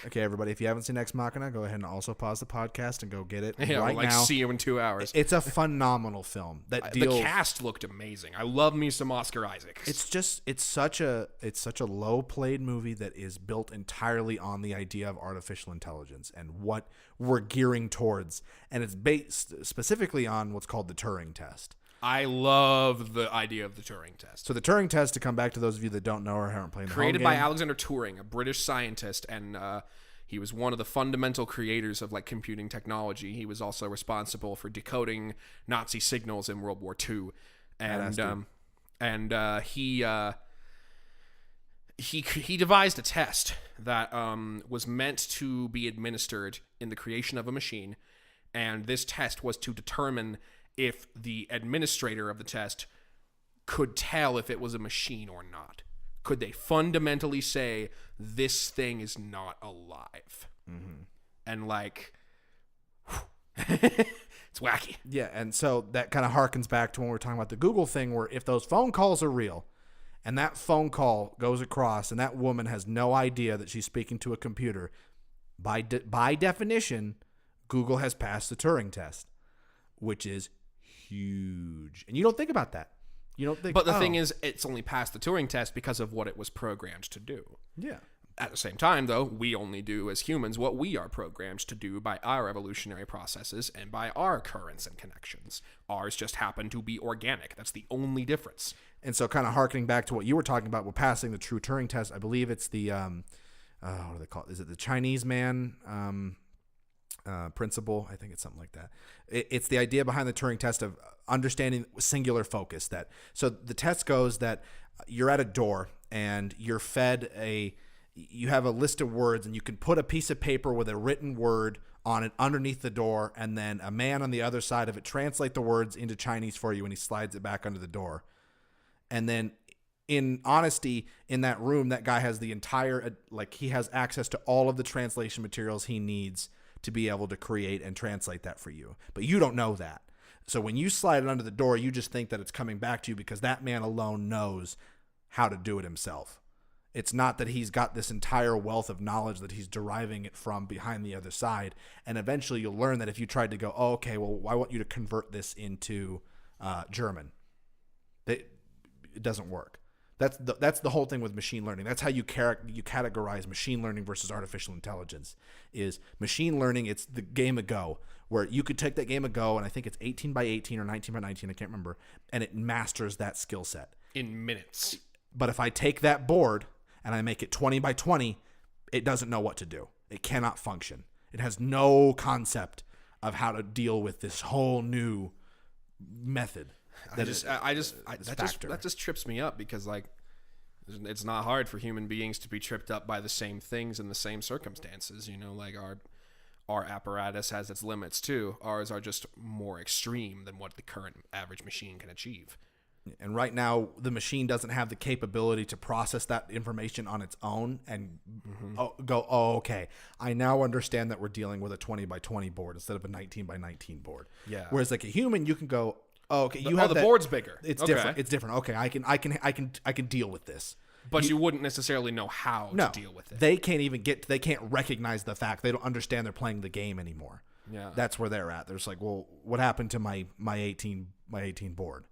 Speaker 1: Okay, everybody, if you haven't seen Ex Machina, go ahead and also pause the podcast and go get it
Speaker 2: Yeah,
Speaker 1: right now.
Speaker 2: See you in 2 hours.
Speaker 1: It's a phenomenal film that deals.
Speaker 2: The cast looked amazing. I love me some Oscar Isaac.
Speaker 1: It's such a low played movie that is built entirely on the idea of artificial intelligence and what we're gearing towards, and it's based specifically on what's called the Turing test.
Speaker 2: I love the idea of the Turing test.
Speaker 1: So the Turing test, to come back to those of you that don't know or haven't played the
Speaker 2: created
Speaker 1: home
Speaker 2: by
Speaker 1: game,
Speaker 2: Alexander Turing, a British scientist, and he was one of the fundamental creators of like computing technology. He was also responsible for decoding Nazi signals in World War II, and he devised a test that was meant to be administered in the creation of a machine, and this test was to determine if the administrator of the test could tell if it was a machine or not. Could they fundamentally say, this thing is not alive? Mm-hmm. And like, it's wacky.
Speaker 1: Yeah, and so that kind of harkens back to when we were talking about the Google thing, where if those phone calls are real, and that phone call goes across, and that woman has no idea that she's speaking to a computer, by definition, Google has passed the Turing test, which is huge. And you don't think about that. You don't think.
Speaker 2: But the thing is, it's only passed the Turing test because of what it was programmed to do.
Speaker 1: Yeah.
Speaker 2: At the same time, though, we only do as humans what we are programmed to do by our evolutionary processes and by our currents and connections. Ours just happen to be organic. That's the only difference.
Speaker 1: And so, kind of harkening back to what you were talking about, with passing the true Turing test, I believe it's the what do they call it? Is it the Chinese man? principle. I think it's something like that. It's the idea behind the Turing test of understanding singular focus. So the test goes that you're at a door and you're fed you have a list of words, and you can put a piece of paper with a written word on it underneath the door, and then a man on the other side of it translate the words into Chinese for you, and he slides it back under the door. And then in honesty, in that room, that guy has the entire, he has access to all of the translation materials he needs to be able to create and translate that for you. But you don't know that. So when you slide it under the door, you just think that it's coming back to you because that man alone knows how to do it himself. It's not that he's got this entire wealth of knowledge that he's deriving it from behind the other side. And eventually you'll learn that if you tried to go, oh, okay, well, I want you to convert this into German. It doesn't work. That's the whole thing with machine learning. That's how you categorize machine learning versus artificial intelligence. Is machine learning, it's the game of Go, where you could take that game of Go, and I think it's 18 by 18 or 19 by 19, I can't remember, and it masters that skill set.
Speaker 2: In minutes.
Speaker 1: But if I take that board and I make it 20 by 20, it doesn't know what to do. It cannot function. It has no concept of how to deal with this whole new method.
Speaker 2: That just trips me up because it's not hard for human beings to be tripped up by the same things in the same circumstances. Our apparatus has its limits too. Ours are just more extreme than what the current average machine can achieve.
Speaker 1: And right now, the machine doesn't have the capability to process that information on its own and okay, I now understand that we're dealing with a 20 by 20 board instead of a 19 by 19 board.
Speaker 2: Yeah.
Speaker 1: Whereas like a human, you can go, oh, okay,
Speaker 2: the board's bigger.
Speaker 1: It's different. It's different. Okay, I can deal with this.
Speaker 2: But you wouldn't necessarily know how to deal with it.
Speaker 1: They can't recognize the fact. They don't understand they're playing the game anymore.
Speaker 2: Yeah.
Speaker 1: That's where they're at. They're just like, well, what happened to my 18 board?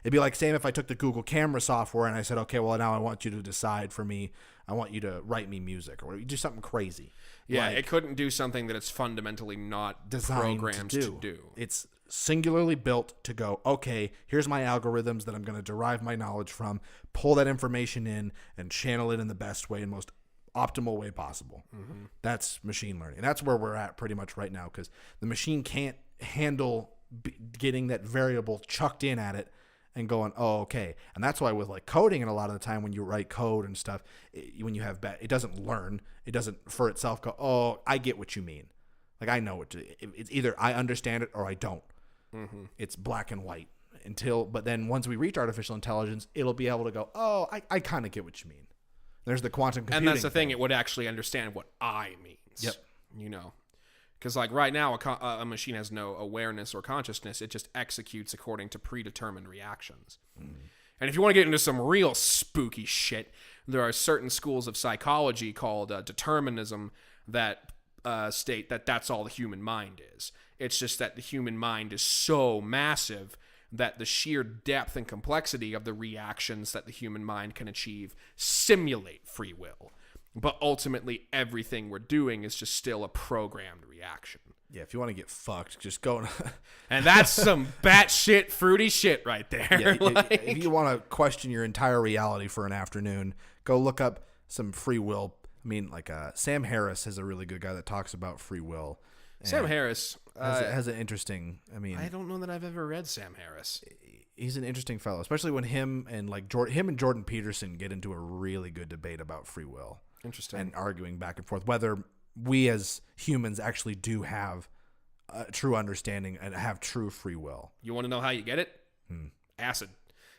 Speaker 1: It'd be like same if I took the Google camera software and I said, okay, well, now I want you to decide for me. I want you to write me music or you do something crazy.
Speaker 2: Yeah, it couldn't do something that it's fundamentally not
Speaker 1: designed
Speaker 2: programmed to do.
Speaker 1: It's singularly built to go, okay, here's my algorithms that I'm going to derive my knowledge from, pull that information in and channel it in the best way and most optimal way possible. Mm-hmm. That's machine learning. And that's where we're at pretty much right now because the machine can't handle getting that variable chucked in at it and going, oh, okay. And that's why with like coding, and a lot of the time when you write code and stuff, when you have it doesn't learn. It doesn't for itself go, oh, I get what you mean. Like I know it's either I understand it or I don't. Mm-hmm. It's black and white but then once we reach artificial intelligence, it'll be able to go, oh, I kind of get what you mean. There's the quantum computing.
Speaker 2: And that's the thing. It would actually understand what I means.
Speaker 1: Yep.
Speaker 2: Because like right now, a machine has no awareness or consciousness. It just executes according to predetermined reactions. Mm. And if you want to get into some real spooky shit, there are certain schools of psychology called determinism that state that that's all the human mind is. It's just that the human mind is so massive that the sheer depth and complexity of the reactions that the human mind can achieve simulate free will. But ultimately, everything we're doing is just still a programmed reaction.
Speaker 1: Yeah, if you want to get fucked, just go.
Speaker 2: And that's some batshit fruity shit right there.
Speaker 1: Yeah, if you want to question your entire reality for an afternoon, go look up some free will. I mean, like Sam Harris is a really good guy that talks about free will.
Speaker 2: Sam Harris
Speaker 1: has an interesting. I mean,
Speaker 2: I don't know that I've ever read Sam Harris.
Speaker 1: He's an interesting fellow, especially when him and Jordan Peterson get into a really good debate about free will.
Speaker 2: Interesting.
Speaker 1: And arguing back and forth whether we as humans actually do have a true understanding and have true free will.
Speaker 2: You want to know how you get it? Acid.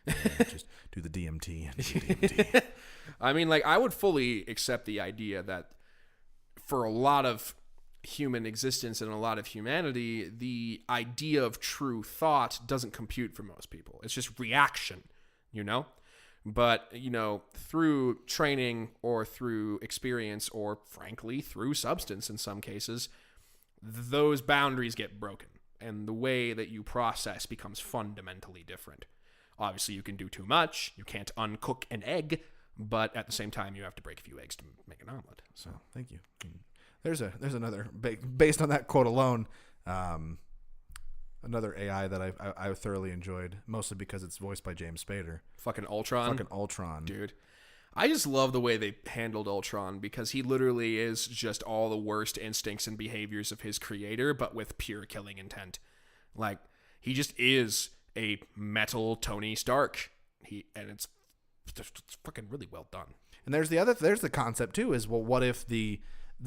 Speaker 1: Yeah, just do the DMT.
Speaker 2: I mean, like, I would fully accept the idea that for a lot of human existence and a lot of humanity, the idea of true thought doesn't compute for most people. It's just reaction, But, through training or through experience or, frankly, through substance in some cases, those boundaries get broken. And the way that you process becomes fundamentally different. Obviously, you can do too much. You can't uncook an egg. But at the same time, you have to break a few eggs to make an omelet. So,
Speaker 1: thank you. There's another, based on that quote alone, another AI that I thoroughly enjoyed, mostly because it's voiced by James Spader.
Speaker 2: Fucking Ultron.
Speaker 1: Dude.
Speaker 2: I just love the way they handled Ultron because he literally is just all the worst instincts and behaviors of his creator, but with pure killing intent. Like, he just is a metal Tony Stark. And it's fucking really well done.
Speaker 1: And there's the concept too is, well, what if the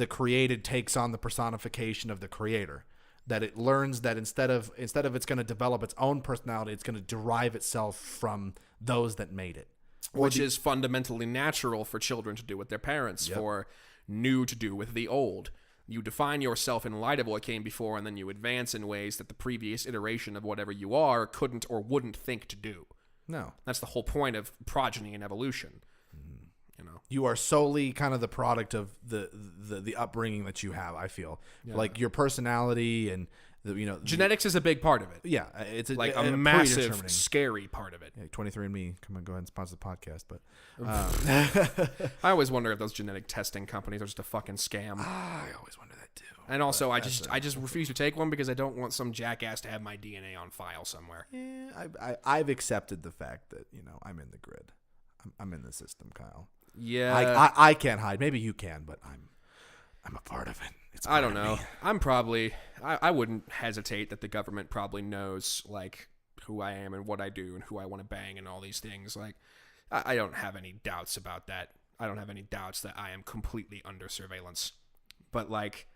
Speaker 1: created takes on the personification of the creator? That it learns that instead of it's going to develop its own personality, it's going to derive itself from those that made it.
Speaker 2: Which is fundamentally natural for children to do with their parents, for new to do with the old. You define yourself in light of what came before, and then you advance in ways that the previous iteration of whatever you are couldn't or wouldn't think to do.
Speaker 1: No.
Speaker 2: That's the whole point of progeny and evolution. You know,
Speaker 1: you are solely kind of the product of the upbringing that you have, I feel. Like your personality and
Speaker 2: genetics is a big part of it.
Speaker 1: Yeah, it's
Speaker 2: a massive, scary part of it.
Speaker 1: Yeah, 23andMe, come on, go ahead and sponsor the podcast. But
Speaker 2: I always wonder if those genetic testing companies are just a fucking scam.
Speaker 1: I always wonder that too.
Speaker 2: And also, I just refuse to take one because I don't want some jackass to have my DNA on file somewhere.
Speaker 1: Yeah, I've accepted the fact that I'm in the grid. I'm in the system, Kyle.
Speaker 2: Yeah,
Speaker 1: I can't hide. Maybe you can, but I'm a part of it.
Speaker 2: I don't know. I'm probably. I wouldn't hesitate that the government probably knows like who I am and what I do and who I want to bang and all these things. Like, I don't have any doubts about that. I don't have any doubts that I am completely under surveillance. But like,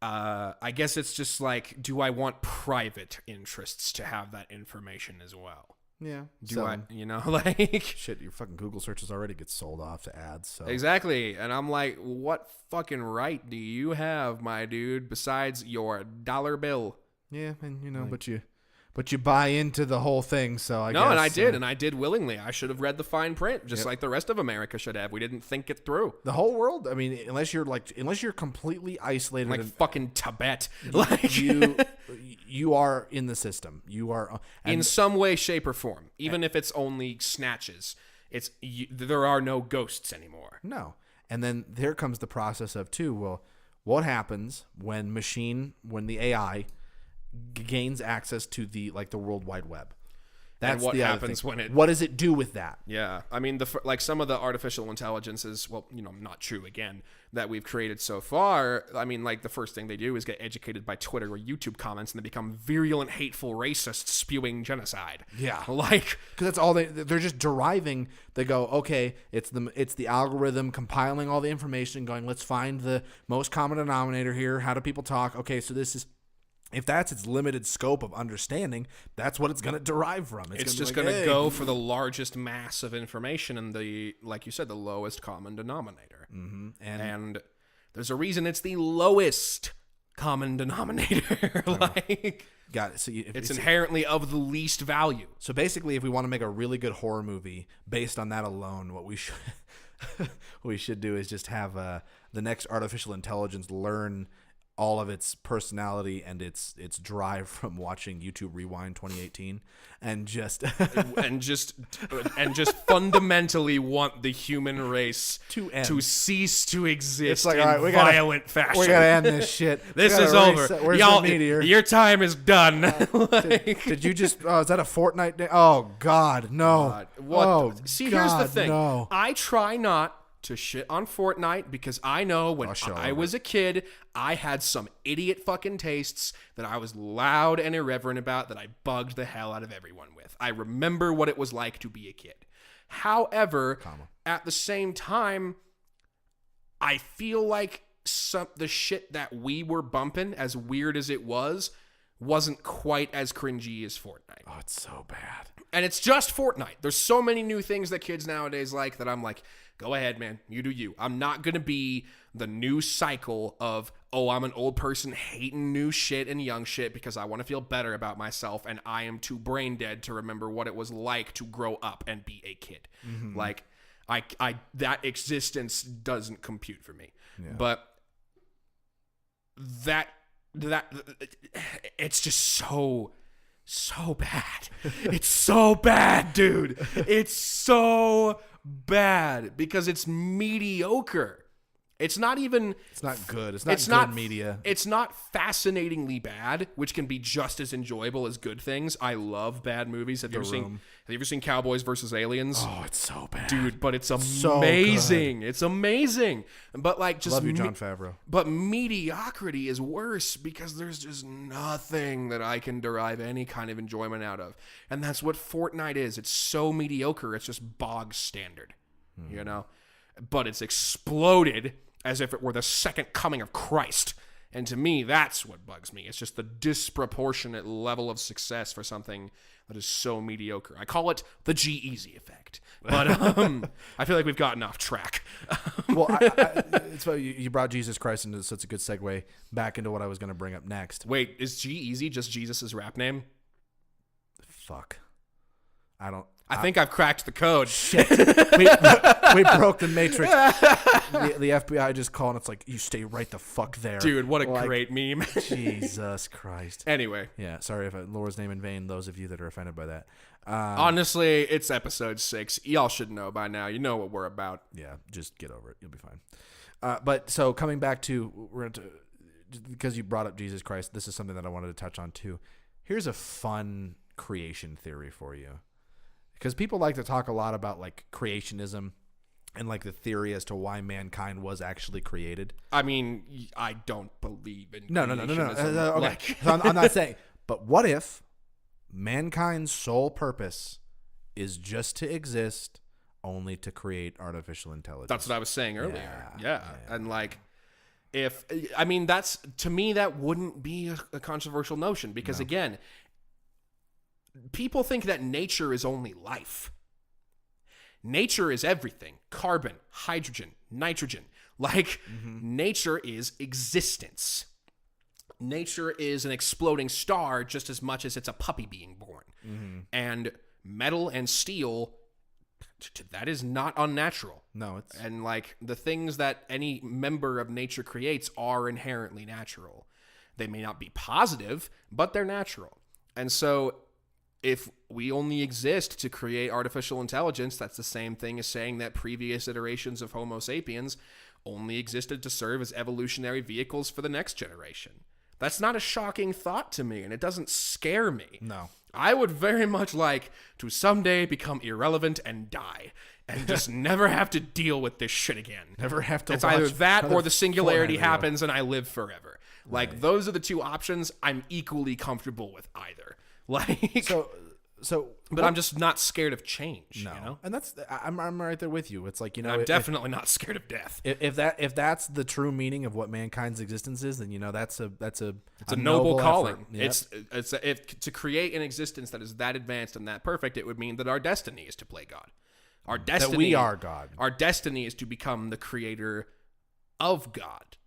Speaker 2: I guess it's just like, do I want private interests to have that information as well?
Speaker 1: Yeah.
Speaker 2: I, like...
Speaker 1: Shit, your fucking Google searches already get sold off to ads, so...
Speaker 2: Exactly. And I'm like, what fucking right do you have, my dude, besides your dollar bill?
Speaker 1: Yeah, and, but you buy into the whole thing, so I guess...
Speaker 2: No, and I did willingly. I should have read the fine print, just like the rest of America should have. We didn't think it through.
Speaker 1: The whole world? I mean, unless you're completely isolated...
Speaker 2: Like fucking Tibet. Like...
Speaker 1: You are in the system. You are...
Speaker 2: in some way, shape, or form. Even if it's only snatches. There are no ghosts anymore.
Speaker 1: No. And then there comes the process of, too, well, what happens when the AI... gains access to the World Wide Web?
Speaker 2: That's what happens when it...
Speaker 1: What does it do with that?
Speaker 2: Yeah. I mean, some of the artificial intelligences, well, not true again, that we've created so far. I mean, like, the first thing they do is get educated by Twitter or YouTube comments, and they become virulent, hateful racists spewing genocide.
Speaker 1: Yeah.
Speaker 2: Like...
Speaker 1: Because that's all they're just deriving. They go, okay, it's the algorithm compiling all the information, going, let's find the most common denominator here. How do people talk? Okay, so this is... If that's its limited scope of understanding, that's what it's going to derive from.
Speaker 2: It's just going to go for the largest mass of information and like you said, the lowest common denominator.
Speaker 1: Mm-hmm.
Speaker 2: And there's a reason it's the lowest common denominator.
Speaker 1: Got it. So
Speaker 2: it's inherently of the least value.
Speaker 1: So basically, if we want to make a really good horror movie based on that alone, what we should do is just have the next artificial intelligence learn all of its personality and its drive from watching YouTube Rewind 2018 and just fundamentally want the human race to cease to exist in violent fashion. We gotta end this shit.
Speaker 2: This is over.
Speaker 1: Where's
Speaker 2: Y'all,
Speaker 1: the meteor?
Speaker 2: Your time is done.
Speaker 1: Did you just? Oh, is that a Fortnite day? Oh God, no.
Speaker 2: See, here's the thing. No. I try not to shit on Fortnite because I know when I was a kid, I had some idiot fucking tastes that I was loud and irreverent about that I bugged the hell out of everyone with. I remember what it was like to be a kid. However, at the same time, I feel like the shit that we were bumping, as weird as it wasn't quite as cringy as Fortnite.
Speaker 1: Oh, it's so bad.
Speaker 2: And it's just Fortnite. There's so many new things that kids nowadays like that I'm like, go ahead, man. You do you. I'm not going to be the new cycle of, I'm an old person hating new shit and young shit because I want to feel better about myself and I am too brain dead to remember what it was like to grow up and be a kid. Mm-hmm. Like, I that existence doesn't compute for me. Yeah. But that it's just so bad. It's so bad, dude. It's so bad because it's mediocre. It's not even.
Speaker 1: It's not good. It's not good media.
Speaker 2: It's not fascinatingly bad, which can be just as enjoyable as good things. I love bad movies. Have you ever seen Cowboys versus Aliens?
Speaker 1: Oh, it's so bad,
Speaker 2: dude. But it's
Speaker 1: so
Speaker 2: amazing.
Speaker 1: good.
Speaker 2: It's amazing. But like, just
Speaker 1: love you, Jon Favreau.
Speaker 2: But mediocrity is worse because there's just nothing that I can derive any kind of enjoyment out of, and that's what Fortnite is. It's so mediocre. It's just bog standard, you know. But it's exploded as if it were the second coming of Christ. And to me, that's what bugs me. It's just the disproportionate level of success for something that is so mediocre. I call it the G-Eazy effect. But I feel like we've gotten off track.
Speaker 1: Well, it's funny you brought Jesus Christ into such a good segue back into what I was going to bring up next.
Speaker 2: Wait, is G-Eazy just Jesus' rap name?
Speaker 1: Fuck.
Speaker 2: I think I've cracked the code.
Speaker 1: Shit. we broke the Matrix. The FBI just called and it's like, you stay right the fuck there.
Speaker 2: Dude, what a great meme.
Speaker 1: Jesus Christ.
Speaker 2: Anyway.
Speaker 1: Yeah, sorry if I lower his name in vain, those of you that are offended by that.
Speaker 2: Honestly, it's episode 6. Y'all should know by now. You know what we're about.
Speaker 1: Yeah, just get over it. You'll be fine. But so coming back to, because you brought up Jesus Christ, this is something that I wanted to touch on too. Here's a fun creation theory for you. Because people like to talk a lot about like creationism and like the theory as to why mankind was actually created.
Speaker 2: I mean, I don't believe in
Speaker 1: No.
Speaker 2: creationism.
Speaker 1: Okay. So I'm not saying. But what if mankind's sole purpose is just to exist, only to create artificial intelligence?
Speaker 2: That's what I was saying earlier. Yeah. And like, that's, to me, that wouldn't be a controversial notion because again, people think that nature is only life. Nature is everything. Carbon, hydrogen, nitrogen. Like, nature is existence. Nature is an exploding star just as much as it's a puppy being born. And metal and steel, that is not unnatural.
Speaker 1: No, it's...
Speaker 2: And, like, the things that any member of nature creates are inherently natural. They may not be positive, but they're natural. And so if we only exist to create artificial intelligence, that's the same thing as saying that previous iterations of Homo sapiens only existed to serve as evolutionary vehicles for the next generation. That's not a shocking thought to me, and it doesn't scare me.
Speaker 1: No.
Speaker 2: I would very much like to someday become irrelevant and die and just never have to deal with this shit again.
Speaker 1: Never have to.
Speaker 2: It's either that or the singularity happens and I live forever. Like, those are the two options. I'm equally comfortable with either. Like, but I'm just not scared of change.
Speaker 1: No,
Speaker 2: you know?
Speaker 1: And I'm right there with you. It's like,
Speaker 2: I'm definitely not scared of death.
Speaker 1: If that's the true meaning of what mankind's existence is, then that's a
Speaker 2: noble calling.
Speaker 1: Yep.
Speaker 2: If to create an existence that is that advanced and that perfect, it would mean that our destiny is to play God. Our destiny,
Speaker 1: that we are God.
Speaker 2: Our destiny is to become the creator of God.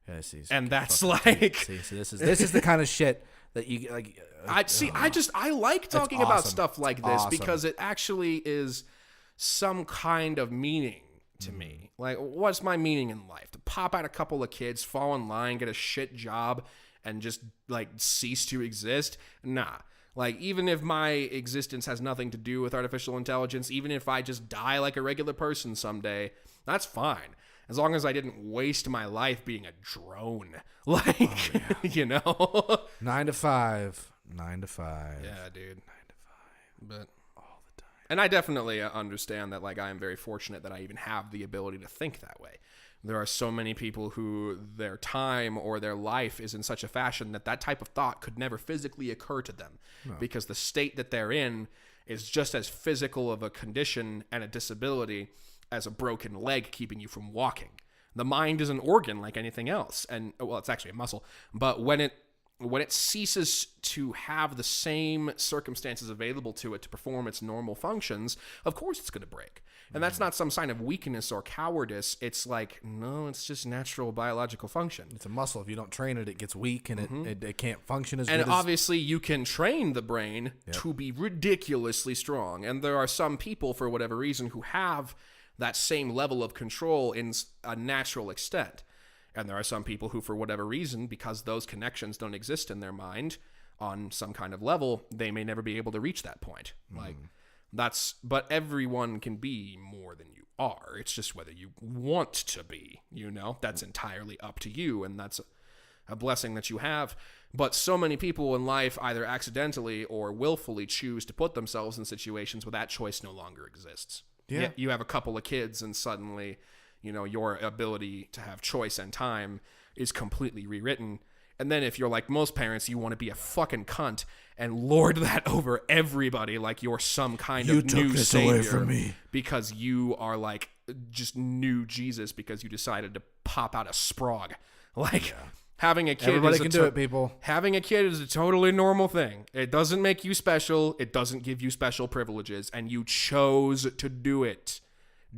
Speaker 1: Yeah, see,
Speaker 2: and that's like,
Speaker 1: see, this is the kind of shit that you like.
Speaker 2: I like talking about stuff like this because it actually is some kind of meaning to me. Like, what's my meaning in life? To pop out a couple of kids, fall in line, get a shit job, and just like cease to exist? Nah. Like, even if my existence has nothing to do with artificial intelligence, even if I just die like a regular person someday, that's fine. As long as I didn't waste my life being a drone. Like, you know?
Speaker 1: 9 to 5. 9 to 5.
Speaker 2: Yeah, dude. 9 to 5. But
Speaker 1: all the time.
Speaker 2: And I definitely understand that, like, I am very fortunate that I even have the ability to think that way. There are so many people who their time or their life is in such a fashion that that type of thought could never physically occur to them because the state that they're in is just as physical of a condition and a disability as a broken leg keeping you from walking. The mind is an organ like anything else. And, well, it's actually a muscle. But when it ceases to have the same circumstances available to it to perform its normal functions, of course it's going to break. And that's not some sign of weakness or cowardice. It's like, no, it's just natural biological function.
Speaker 1: It's a muscle. If you don't train it, it gets weak and it can't function as
Speaker 2: good.
Speaker 1: And
Speaker 2: obviously you can train the brain to be ridiculously strong. And there are some people, for whatever reason, who have that same level of control in a natural extent. And there are some people who, for whatever reason, because those connections don't exist in their mind on some kind of level, they may never be able to reach that point. Like, but everyone can be more than you are. It's just whether you want to be, that's entirely up to you. And that's a blessing that you have. But so many people in life either accidentally or willfully choose to put themselves in situations where that choice no longer exists.
Speaker 1: Yeah.
Speaker 2: You have a couple of kids and suddenly, your ability to have choice and time is completely rewritten. And then if you're like most parents, you want to be a fucking cunt and lord that over everybody like you're some kind of new savior
Speaker 1: away from me.
Speaker 2: because you are like just new Jesus because you decided to pop out a sprog. Like having a kid
Speaker 1: Everybody can do it, people.
Speaker 2: Having a kid is a totally normal thing. It doesn't make you special. It doesn't give you special privileges, and you chose to do it.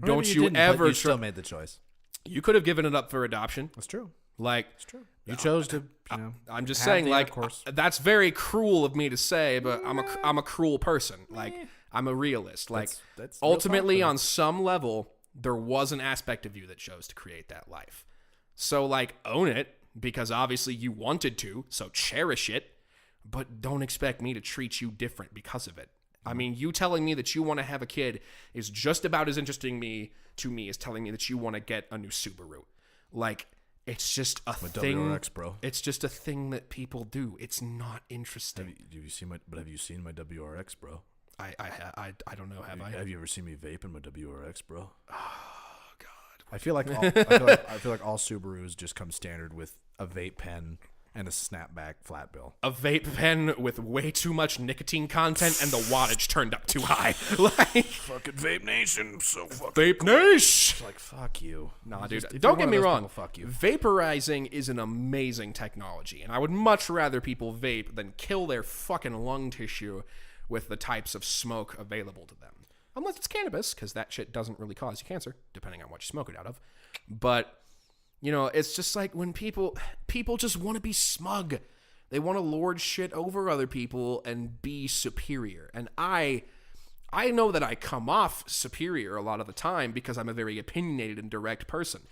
Speaker 1: Or
Speaker 2: Don't
Speaker 1: maybe
Speaker 2: you
Speaker 1: didn't,
Speaker 2: ever
Speaker 1: but you still made the choice.
Speaker 2: You could have given it up for adoption.
Speaker 1: That's true.
Speaker 2: Like,
Speaker 1: It's true. You chose to,
Speaker 2: I'm just
Speaker 1: have
Speaker 2: saying,
Speaker 1: the
Speaker 2: like,
Speaker 1: intercourse.
Speaker 2: that's very cruel of me to say, but I'm a cruel person. Like, I'm a realist. Like,
Speaker 1: That's real
Speaker 2: ultimately,
Speaker 1: talk,
Speaker 2: on some level, there was an aspect of you that chose to create that life. So, like, own it, because obviously you wanted to, so cherish it, but don't expect me to treat you different because of it. I mean, you telling me that you want to have a kid is just about as interesting to me as telling me that you want to get a new Subaru. Like, it's just a thing.
Speaker 1: WRX, bro.
Speaker 2: It's just a thing that people do. It's not interesting.
Speaker 1: Have you seen my WRX, bro?
Speaker 2: I don't know.
Speaker 1: Have you ever seen me vape in my WRX, bro?
Speaker 2: Oh God.
Speaker 1: I feel like all Subarus just come standard with a vape pen and a snapback flat bill.
Speaker 2: A vape pen with way too much nicotine content and the wattage turned up too high. Like
Speaker 1: Fucking Vape Nation, so fucking
Speaker 2: Vape Nation.
Speaker 1: like fuck you.
Speaker 2: Nah, dude.
Speaker 1: If you're
Speaker 2: Don't
Speaker 1: one
Speaker 2: get
Speaker 1: of
Speaker 2: me
Speaker 1: those
Speaker 2: wrong.
Speaker 1: people, fuck you.
Speaker 2: Vaporizing is an amazing technology, and I would much rather people vape than kill their fucking lung tissue with the types of smoke available to them. Unless it's cannabis, because that shit doesn't really cause you cancer, depending on what you smoke it out of. But, it's just like when people just want to be smug. They want to lord shit over other people and be superior. And I know that I come off superior a lot of the time because I'm a very opinionated and direct person.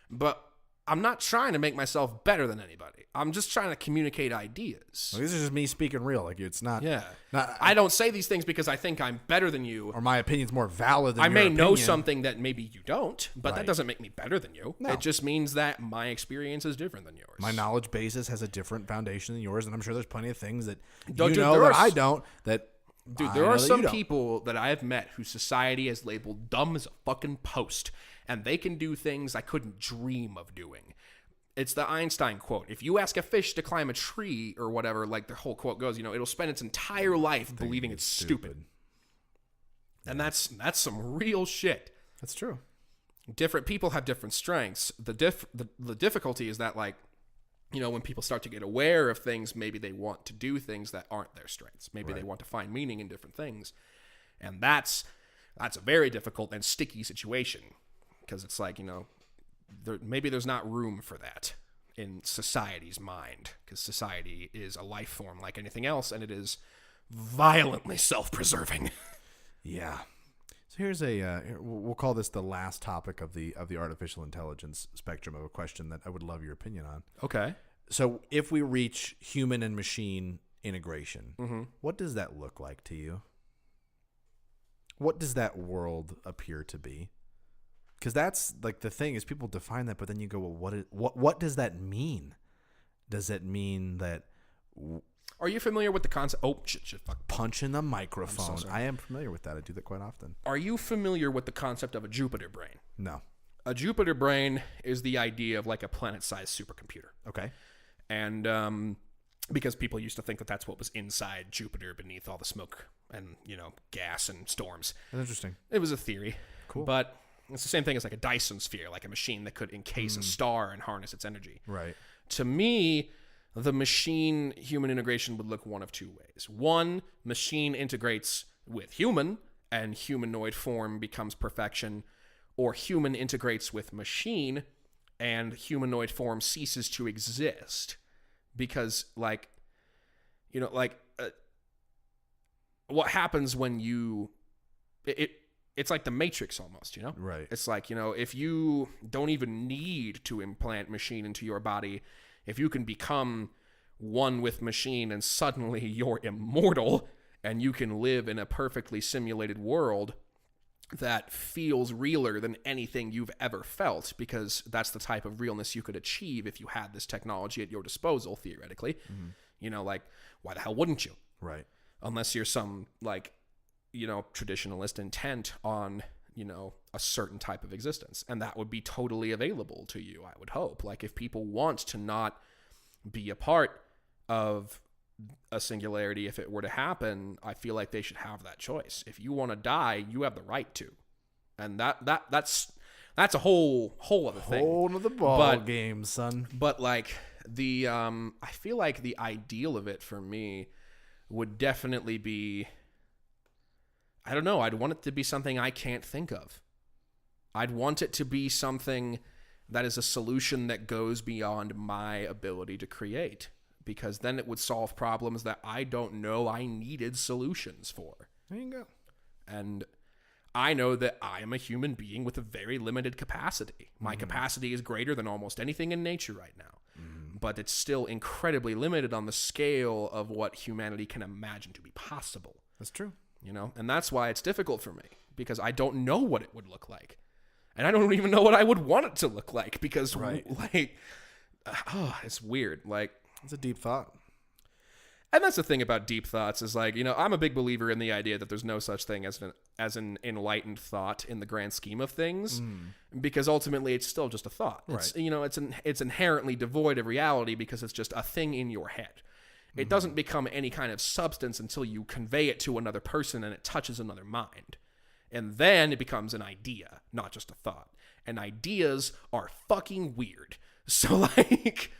Speaker 2: But I'm not trying to make myself better than anybody. I'm just trying to communicate ideas.
Speaker 1: Well, this is just me speaking real. Like it's not.
Speaker 2: Yeah.
Speaker 1: Not,
Speaker 2: I don't say these things because I think I'm better than you.
Speaker 1: or my opinion's more valid than
Speaker 2: I
Speaker 1: your
Speaker 2: may know
Speaker 1: opinion.
Speaker 2: something that maybe you don't, but that
Speaker 1: Right.
Speaker 2: doesn't make me better than you.
Speaker 1: No.
Speaker 2: It just means that my experience is different than yours.
Speaker 1: My knowledge basis has a different foundation than yours, and I'm sure there's plenty of things that
Speaker 2: Dude,
Speaker 1: you know
Speaker 2: there
Speaker 1: that
Speaker 2: are
Speaker 1: I don't. That
Speaker 2: Dude,
Speaker 1: I
Speaker 2: there
Speaker 1: know
Speaker 2: are
Speaker 1: that you
Speaker 2: some
Speaker 1: don't.
Speaker 2: people that I have met whose society has labeled dumb as a fucking post, and they can do things I couldn't dream of doing. It's the Einstein quote. If you ask a fish to climb a tree or whatever, like the whole quote goes, it'll spend its entire life believing it's stupid. And that's some real shit.
Speaker 1: That's true.
Speaker 2: Different people have different strengths. The difficulty is that, like, when people start to get aware of things, maybe they want to do things that aren't their strengths. Maybe they want to find meaning in different things. And that's a very difficult and sticky situation because it's like, maybe there's not room for that in society's mind because society is a life form like anything else, and it is violently self-preserving.
Speaker 1: Yeah. So here's we'll call this the last topic of the artificial intelligence spectrum of a question that I would love your opinion on.
Speaker 2: Okay.
Speaker 1: So if we reach human and machine integration, what does that look like to you? What does that world appear to be? Because that's like the thing is people define that, but then you go, well, what does that mean? Does it mean that
Speaker 2: Are you familiar with the concept? Oh, shit, fuck.
Speaker 1: punch in the microphone?
Speaker 2: I'm so sorry.
Speaker 1: I am familiar with that. I do that quite often.
Speaker 2: Are you familiar with the concept of a Jupiter brain?
Speaker 1: No.
Speaker 2: A Jupiter brain is the idea of like a planet-sized supercomputer.
Speaker 1: Okay.
Speaker 2: And because people used to think that that's what was inside Jupiter beneath all the smoke and, gas and storms.
Speaker 1: That's interesting.
Speaker 2: It was a theory.
Speaker 1: Cool.
Speaker 2: But it's the same thing as like a Dyson sphere, like a machine that could encase a star and harness its energy.
Speaker 1: Right.
Speaker 2: To me, the machine-human integration would look one of two ways. One, machine integrates with human, and humanoid form becomes perfection. Or human integrates with machine, and humanoid form ceases to exist. Because, what happens when you... It's like the Matrix almost,
Speaker 1: Right.
Speaker 2: It's like, if you don't even need to implant machine into your body, if you can become one with machine and suddenly you're immortal and you can live in a perfectly simulated world, that feels realer than anything you've ever felt, because that's the type of realness you could achieve if you had this technology at your disposal, theoretically. You know, like, why the hell wouldn't you?
Speaker 1: Right.
Speaker 2: Unless you're some, like, you know, traditionalist intent on, you know, a certain type of existence. And that would be totally available to you, I would hope. Like, if people want to not be a part of a singularity, if it were to happen, I feel like they should have that choice. If you want to die, you have the right to. And that's a whole other thing.
Speaker 1: Whole other ball game, son.
Speaker 2: But like the I feel like the ideal of it for me would definitely be, I don't know, I'd want it to be something I can't think of. I'd want it to be something that is a solution that goes beyond my ability to create, because then it would solve problems that I don't know I needed solutions for.
Speaker 1: There you go.
Speaker 2: And I know that I am a human being with a very limited capacity. My capacity is greater than almost anything in nature right now. But it's still incredibly limited on the scale of what humanity can imagine to be possible.
Speaker 1: That's true.
Speaker 2: You know? And that's why it's difficult for me, because I don't know what it would look like. And I don't even know what I would want it to look like, because like, it's weird. Like,
Speaker 1: it's a deep thought.
Speaker 2: And that's the thing about deep thoughts is, like, you know, I'm a big believer in the idea that there's no such thing as an enlightened thought in the grand scheme of things, because ultimately it's still just a thought.
Speaker 1: Right.
Speaker 2: It's, you know, it's inherently devoid of reality because it's just a thing in your head. It doesn't become any kind of substance until you convey it to another person and it touches another mind. And then it becomes an idea, not just a thought. And ideas are fucking weird. So, like,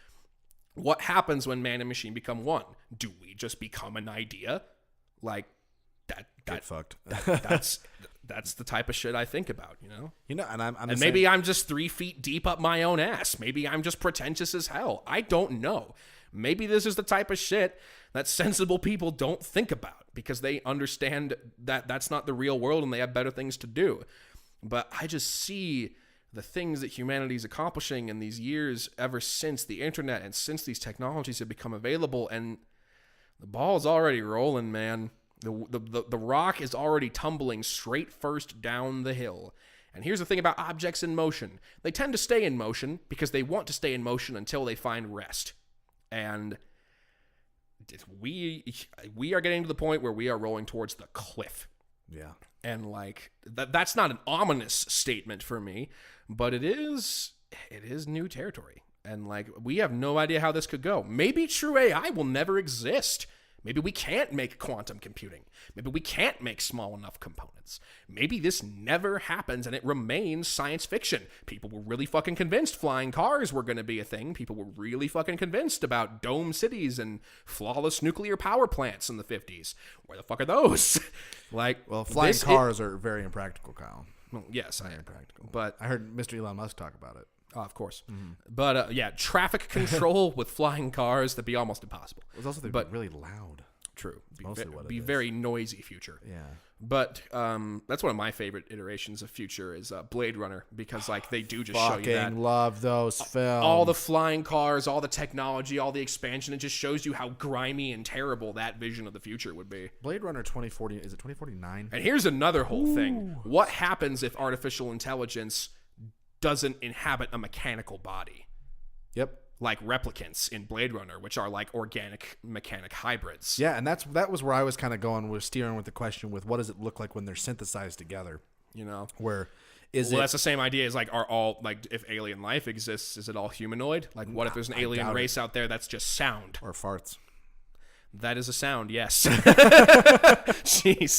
Speaker 2: what happens when man and machine become one? Do we just become an idea? Like,
Speaker 1: Get fucked.
Speaker 2: that's the type of shit I think about, you know?
Speaker 1: You know,
Speaker 2: and maybe I'm just 3 feet deep up my own ass. Maybe I'm just pretentious as hell. I don't know. Maybe this is the type of shit that sensible people don't think about because they understand that that's not the real world and they have better things to do. But I just see the things that humanity is accomplishing in these years ever since the internet and since these technologies have become available, and the ball's already rolling, man. The rock is already tumbling straight first down the hill. And here's the thing about objects in motion. They tend to stay in motion because they want to stay in motion until they find rest. And we are getting to the point where we are rolling towards the cliff.
Speaker 1: Yeah.
Speaker 2: And like that's not an ominous statement for me, but it is new territory. And like we have no idea how this could go. Maybe true AI will never exist. Maybe we can't make quantum computing. Maybe we can't make small enough components. Maybe this never happens and it remains science fiction. People were really fucking convinced flying cars were going to be a thing. People were really fucking convinced about dome cities and flawless nuclear power plants in the 50s. Where the fuck are those? Like,
Speaker 1: well, flying cars are very impractical, Kyle.
Speaker 2: Well, yes, I am
Speaker 1: impractical.
Speaker 2: But
Speaker 1: I heard Mr. Elon Musk talk about it.
Speaker 2: Of course. But yeah, traffic control with flying cars, that'd be almost impossible.
Speaker 1: It was also really loud.
Speaker 2: True.
Speaker 1: Mostly what it
Speaker 2: be
Speaker 1: is.
Speaker 2: very noisy future.
Speaker 1: Yeah.
Speaker 2: But that's one of my favorite iterations of future is Blade Runner, because like they do just show you that.
Speaker 1: Fucking love those films.
Speaker 2: All the flying cars, all the technology, all the expansion, it just shows you how grimy and terrible that vision of the future would be.
Speaker 1: Blade Runner 2040, is it 2049?
Speaker 2: And here's another whole thing. What happens if artificial intelligence doesn't inhabit a mechanical body?
Speaker 1: Yep.
Speaker 2: Like replicants in Blade Runner, which are like organic mechanic hybrids.
Speaker 1: Yeah, and that was where I was kind of going with steering with the question with what does it look like when they're synthesized together?
Speaker 2: You know,
Speaker 1: where
Speaker 2: that's the same idea as like are all like if alien life exists, is it all humanoid? Like what if there's an alien race out there that's just sound
Speaker 1: or farts?
Speaker 2: That is a sound, yes. Jeez,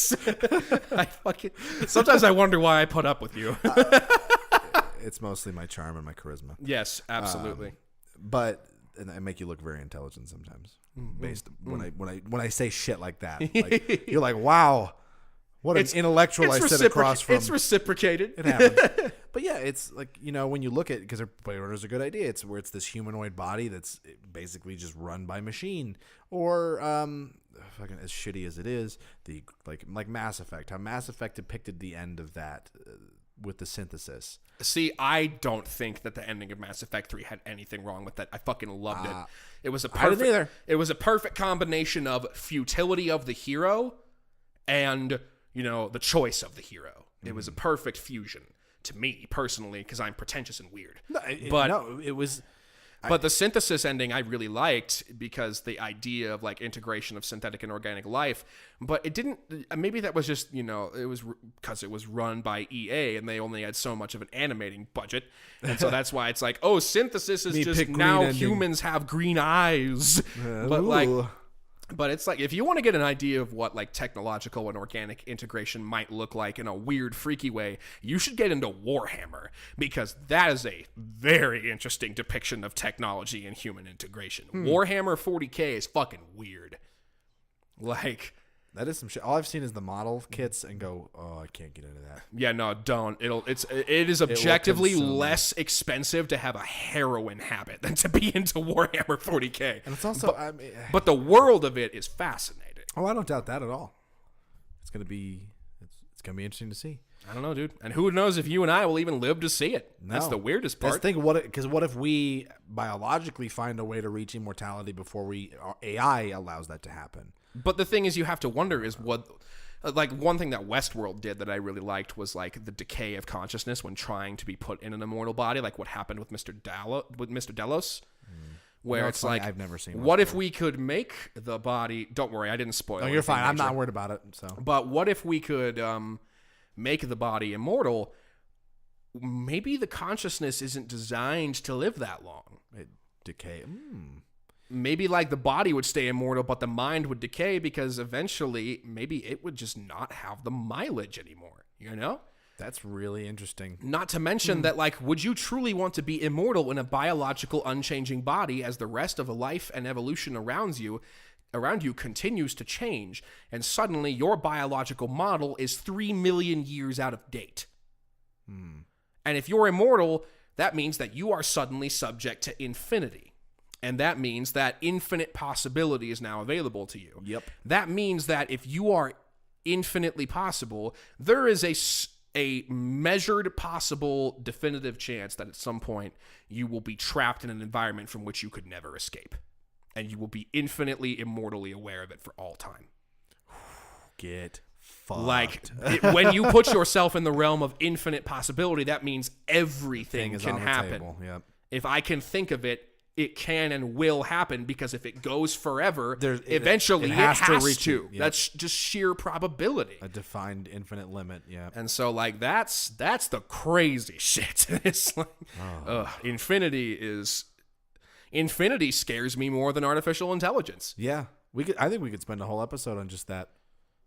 Speaker 2: sometimes I wonder why I put up with you.
Speaker 1: It's mostly my charm and my charisma.
Speaker 2: Yes, absolutely.
Speaker 1: But and I make you look very intelligent sometimes. Based when I say shit like that, like, you're like, wow, what an intellectual I sit across from.
Speaker 2: It's reciprocated.
Speaker 1: It happens. But yeah, it's like, you know, when you look at, because Blade Runner is a good idea. It's where it's this humanoid body that's basically just run by machine, or fucking as shitty as it is, the like Mass Effect. How Mass Effect depicted the end of that with the synthesis.
Speaker 2: See, I don't think that the ending of Mass Effect 3 had anything wrong with that. I fucking loved it. It was a perfect. It was a perfect combination of futility of the hero and, you know, the choice of the hero. It was a perfect fusion to me personally because I'm pretentious and weird.
Speaker 1: It was.
Speaker 2: But the synthesis ending I really liked because the idea of like integration of synthetic and organic life, but it didn't, maybe that was just, it was because it was run by EA and they only had so much of an animating budget. And so that's why it's like, oh, synthesis is just now humans have green eyes. But it's like, if you want to get an idea of what like technological and organic integration might look like in a weird, freaky way, you should get into Warhammer because that is a very interesting depiction of technology and human integration. Warhammer 40K is fucking weird. Like,
Speaker 1: that is some shit. All I've seen is the model kits and go, oh, I can't get into that.
Speaker 2: Yeah, no, don't. It is objectively less expensive to have a heroin habit than to be into Warhammer 40K.
Speaker 1: And it's also,
Speaker 2: but the world of it is fascinating.
Speaker 1: Oh, I don't doubt that at all. It's gonna be interesting to see.
Speaker 2: I don't know, dude. And who knows if you and I will even live to see it? No. That's the weirdest part.
Speaker 1: Because what if we biologically find a way to reach immortality before AI allows that to happen?
Speaker 2: But the thing is, you have to wonder is what, like one thing that Westworld did that I really liked was like the decay of consciousness when trying to be put in an immortal body, like what happened with Mr. Delos, where it's like,
Speaker 1: I've never seen.
Speaker 2: What if we could make the body? Don't worry, I didn't spoil.
Speaker 1: No, you're fine. I'm not worried about it. So,
Speaker 2: but what if we could make the body immortal? Maybe the consciousness isn't designed to live that long.
Speaker 1: It decay.
Speaker 2: Maybe like the body would stay immortal, but the mind would decay because eventually maybe it would just not have the mileage anymore,
Speaker 1: That's really interesting.
Speaker 2: Not to mention that, like, would you truly want to be immortal in a biological, unchanging body as the rest of life and evolution around you continues to change, and suddenly your biological model is 3 million years out of date? And if you're immortal, that means that you are suddenly subject to infinity. And that means that infinite possibility is now available to you.
Speaker 1: Yep.
Speaker 2: That means that if you are infinitely possible, there is a measured possible definitive chance that at some point you will be trapped in an environment from which you could never escape. And you will be infinitely, immortally aware of it for all time.
Speaker 1: Get fucked.
Speaker 2: Like, when you put yourself in the realm of infinite possibility, that means everything can happen.
Speaker 1: Yep.
Speaker 2: If I can think of it, it can and will happen because if it goes forever, eventually it has to. Yep. That's just sheer probability.
Speaker 1: A defined infinite limit, yeah.
Speaker 2: And so, like, that's the crazy shit. It's like, infinity scares me more than artificial intelligence.
Speaker 1: Yeah, I think we could spend a whole episode on just that.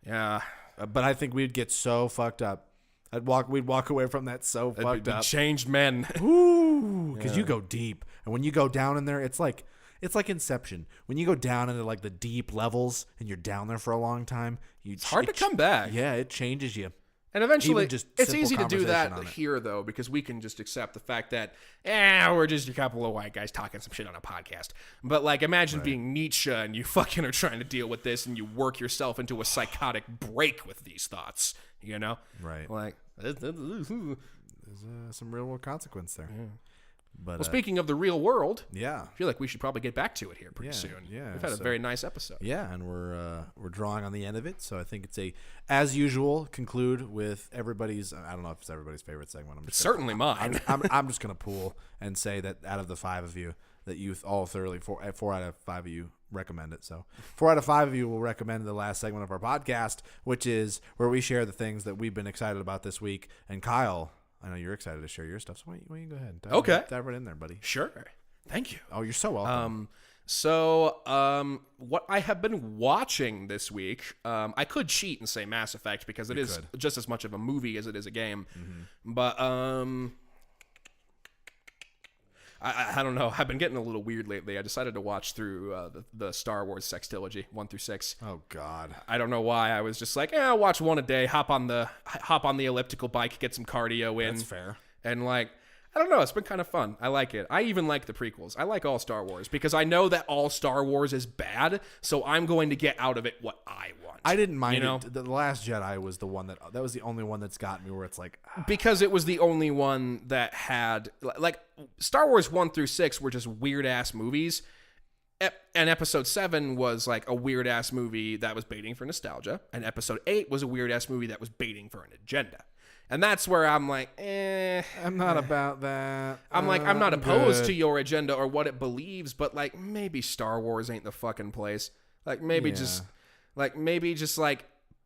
Speaker 2: Yeah,
Speaker 1: but I think we'd get so fucked up. We'd walk away from that so fucked up.
Speaker 2: Changed men.
Speaker 1: Ooh, because you go deep, and when you go down in there, it's like Inception. When you go down into like the deep levels, and you're down there for a long time,
Speaker 2: it's hard to come back.
Speaker 1: Yeah, it changes you.
Speaker 2: And eventually, it's easy to do that here, though, because we can just accept the fact that, we're just a couple of white guys talking some shit on a podcast. But, like, imagine being Nietzsche and you fucking are trying to deal with this and you work yourself into a psychotic break with these thoughts,
Speaker 1: Right.
Speaker 2: Like,
Speaker 1: there's some real world consequence there. Yeah. But,
Speaker 2: well, speaking of the real world,
Speaker 1: I
Speaker 2: feel like we should probably get back to it here pretty soon.
Speaker 1: Yeah,
Speaker 2: we've had a very nice episode.
Speaker 1: Yeah, and we're drawing on the end of it, so I think it's as usual, conclude with everybody's. I don't know if it's everybody's favorite segment.
Speaker 2: It's certainly mine.
Speaker 1: I'm just gonna pool and say that out of the 5 of you, that you all thoroughly 4 out of 5 of you recommend it. So 4 out of 5 of you will recommend the last segment of our podcast, which is where we share the things that we've been excited about this week. And Kyle, I know you're excited to share your stuff, so why don't you go ahead and dive right in there, buddy.
Speaker 2: Sure. Thank you.
Speaker 1: Oh, you're so welcome.
Speaker 2: What I have been watching this week, I could cheat and say Mass Effect because it is just as much of a movie as it is a game. Mm-hmm. But I don't know. I've been getting a little weird lately. I decided to watch through the Star Wars sextilogy 1 through 6.
Speaker 1: Oh God!
Speaker 2: I don't know why. I was just like, I'll watch one a day. Hop on the elliptical bike, get some cardio in.
Speaker 1: That's fair.
Speaker 2: And like, I don't know. It's been kind of fun. I like it. I even like the prequels. I like all Star Wars because I know that all Star Wars is bad. So I'm going to get out of it what I want.
Speaker 1: I didn't mind it. The Last Jedi was the one that was the only one that's got me where it's like
Speaker 2: because it was the only one that had like Star Wars 1 through 6 were just weird ass movies. And episode 7 was like a weird ass movie that was baiting for nostalgia. And episode 8 was a weird ass movie that was baiting for an agenda. And that's where I'm like,
Speaker 1: I'm not about that.
Speaker 2: I'm not opposed
Speaker 1: good.
Speaker 2: to your agenda or what it believes, but like maybe Star Wars ain't the fucking place. Like maybe
Speaker 1: Yeah.
Speaker 2: just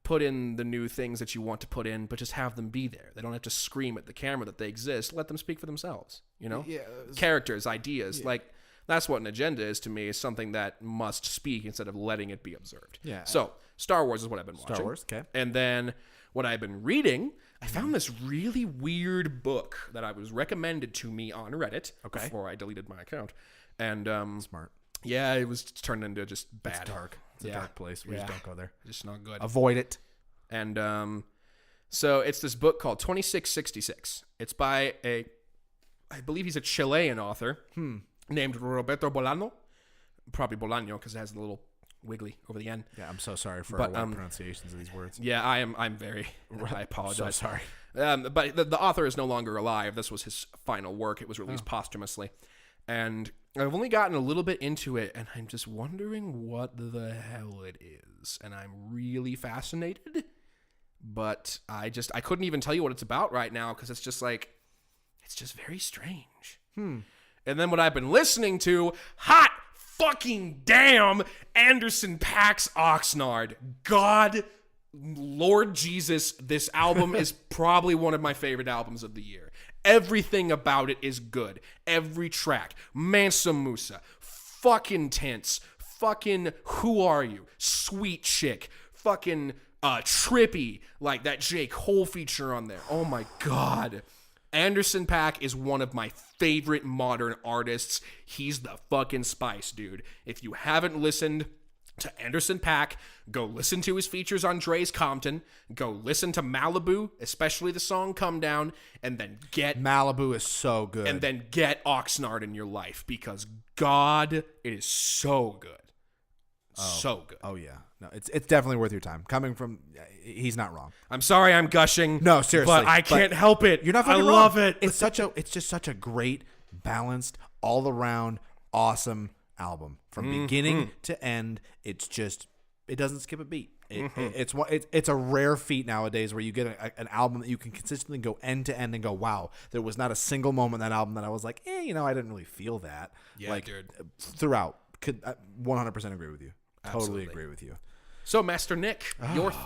Speaker 2: put in the new things that you want to put in, but just have them be there. They don't have to scream at the camera that they exist. Let them speak for themselves, you know?
Speaker 1: Yeah.
Speaker 2: Characters, ideas, like that's what an agenda is to me, is something that must speak instead of letting it be observed.
Speaker 1: Yeah.
Speaker 2: So Star Wars is what I've been watching.
Speaker 1: Star Wars, okay.
Speaker 2: And then what I've been reading, I found this really weird book that I was recommended to me on Reddit before I deleted my account. And
Speaker 1: Smart.
Speaker 2: yeah, it was turned into just bad.
Speaker 1: It's dark. It's a dark place. We just don't go there.
Speaker 2: Just not good.
Speaker 1: Avoid it.
Speaker 2: And so it's this book called 2666. It's by I believe he's a Chilean author named Roberto Bolano. Probably Bolaño because it has a little wiggly over the end.
Speaker 1: Yeah, I'm so sorry for our pronunciations of these words.
Speaker 2: Yeah, I'm very. I apologize.
Speaker 1: So sorry.
Speaker 2: But the author is no longer alive. This was his final work. It was released posthumously. And I've only gotten a little bit into it, and I'm just wondering what the hell it is. And I'm really fascinated. But I couldn't even tell you what it's about right now because it's just very strange. And then what I've been listening to, hot fucking damn, Anderson .Paak's Oxnard. God, Lord Jesus, this album is probably one of my favorite albums of the year. Everything about it is good. Every track. Mansa Musa. Fucking tense. Fucking Who Are You? Sweet Chick. Fucking trippy. Like that J. Cole feature on there. Oh my God. Anderson .Paak is one of my favorite modern artists. He's the fucking spice, dude. If you haven't listened to Anderson .Paak, go listen to his features on Dre's Compton. Go listen to Malibu, especially the song Come Down, and then get
Speaker 1: Malibu is so good.
Speaker 2: and then get Oxnard in your life because God, it is so good. So good.
Speaker 1: Oh yeah. No, it's definitely worth your time. Coming from he's not wrong.
Speaker 2: I'm sorry I'm gushing.
Speaker 1: No, seriously.
Speaker 2: But I can't help it.
Speaker 1: You're not
Speaker 2: I
Speaker 1: fucking
Speaker 2: love
Speaker 1: wrong.
Speaker 2: it.
Speaker 1: It's just such a great, balanced, all around awesome album. From beginning to end, it doesn't skip a beat. It's a rare feat nowadays where you get an album that you can consistently go end to end and go, wow, there was not a single moment in that album that I was like, I didn't really feel that.
Speaker 2: Yeah,
Speaker 1: like,
Speaker 2: dude.
Speaker 1: Throughout. Could 100% agree with you.
Speaker 2: Absolutely.
Speaker 1: Totally agree with you.
Speaker 2: So, Master Nick,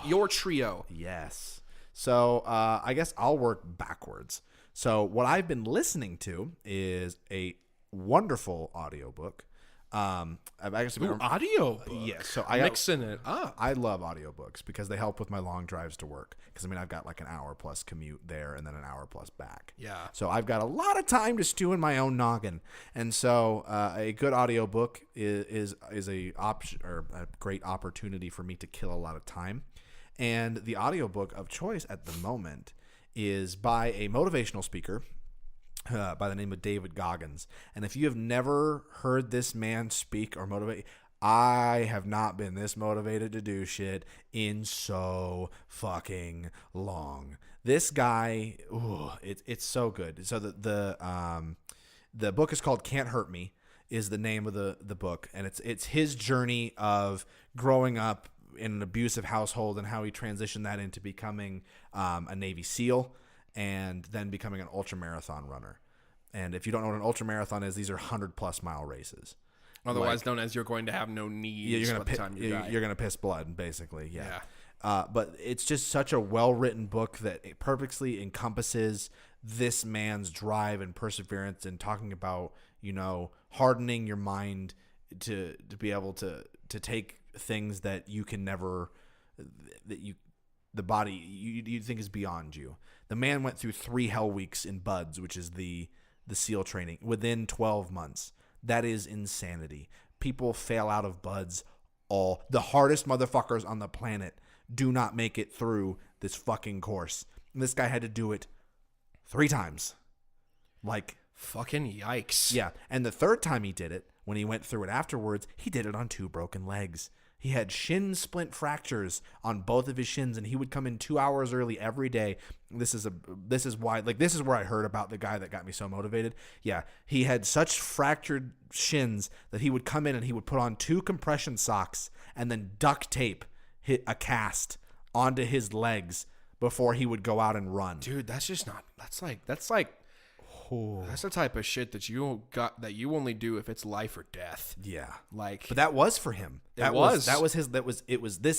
Speaker 2: your trio.
Speaker 1: Yes. So I guess I'll work backwards. So what I've been listening to is a wonderful audiobook. I've actually been
Speaker 2: Audio.
Speaker 1: yeah. So
Speaker 2: Mixing it up.
Speaker 1: I love audiobooks because they help with my long drives to work. Because I've got like an hour plus commute there and then an hour plus back.
Speaker 2: Yeah.
Speaker 1: So I've got a lot of time to stew in my own noggin. And so a good audiobook is a option or a great opportunity for me to kill a lot of time. And the audiobook of choice at the moment is by a motivational speaker by the name of David Goggins. And if you have never heard this man speak or motivate, I have not been this motivated to do shit in so fucking long. This guy, it's so good. So the book is called Can't Hurt Me is the name of the book. And it's his journey of growing up in an abusive household and how he transitioned that into becoming a Navy SEAL and then becoming an ultramarathon runner. And if you don't know what an ultramarathon is, these are 100+ mile races.
Speaker 2: Otherwise known as you're going to have no knees by the time you die.
Speaker 1: You're going to piss blood, basically. Yeah. But it's just such a well-written book that it perfectly encompasses this man's drive and perseverance and talking about, hardening your mind to be able to take things that you can never, the body you think is beyond you. The man went through 3 hell weeks in BUDS, which is the SEAL training, within 12 months. That is insanity. People fail out of BUDS the hardest motherfuckers on the planet do not make it through this fucking course. And this guy had to do it 3 times. Like,
Speaker 2: fucking yikes.
Speaker 1: Yeah. And the 3rd time he did it, when he went through it afterwards, he did it on 2 broken legs. He had shin splint fractures on both of his shins, and he would come in 2 hours early every day. This is where I heard about the guy that got me so motivated. Yeah, he had such fractured shins that he would come in and he would put on 2 compression socks and then duct tape a cast onto his legs before he would go out and run.
Speaker 2: Dude, that's just not. That's the type of shit that you only do if it's life or death.
Speaker 1: Yeah.
Speaker 2: Like,
Speaker 1: but that was for him. This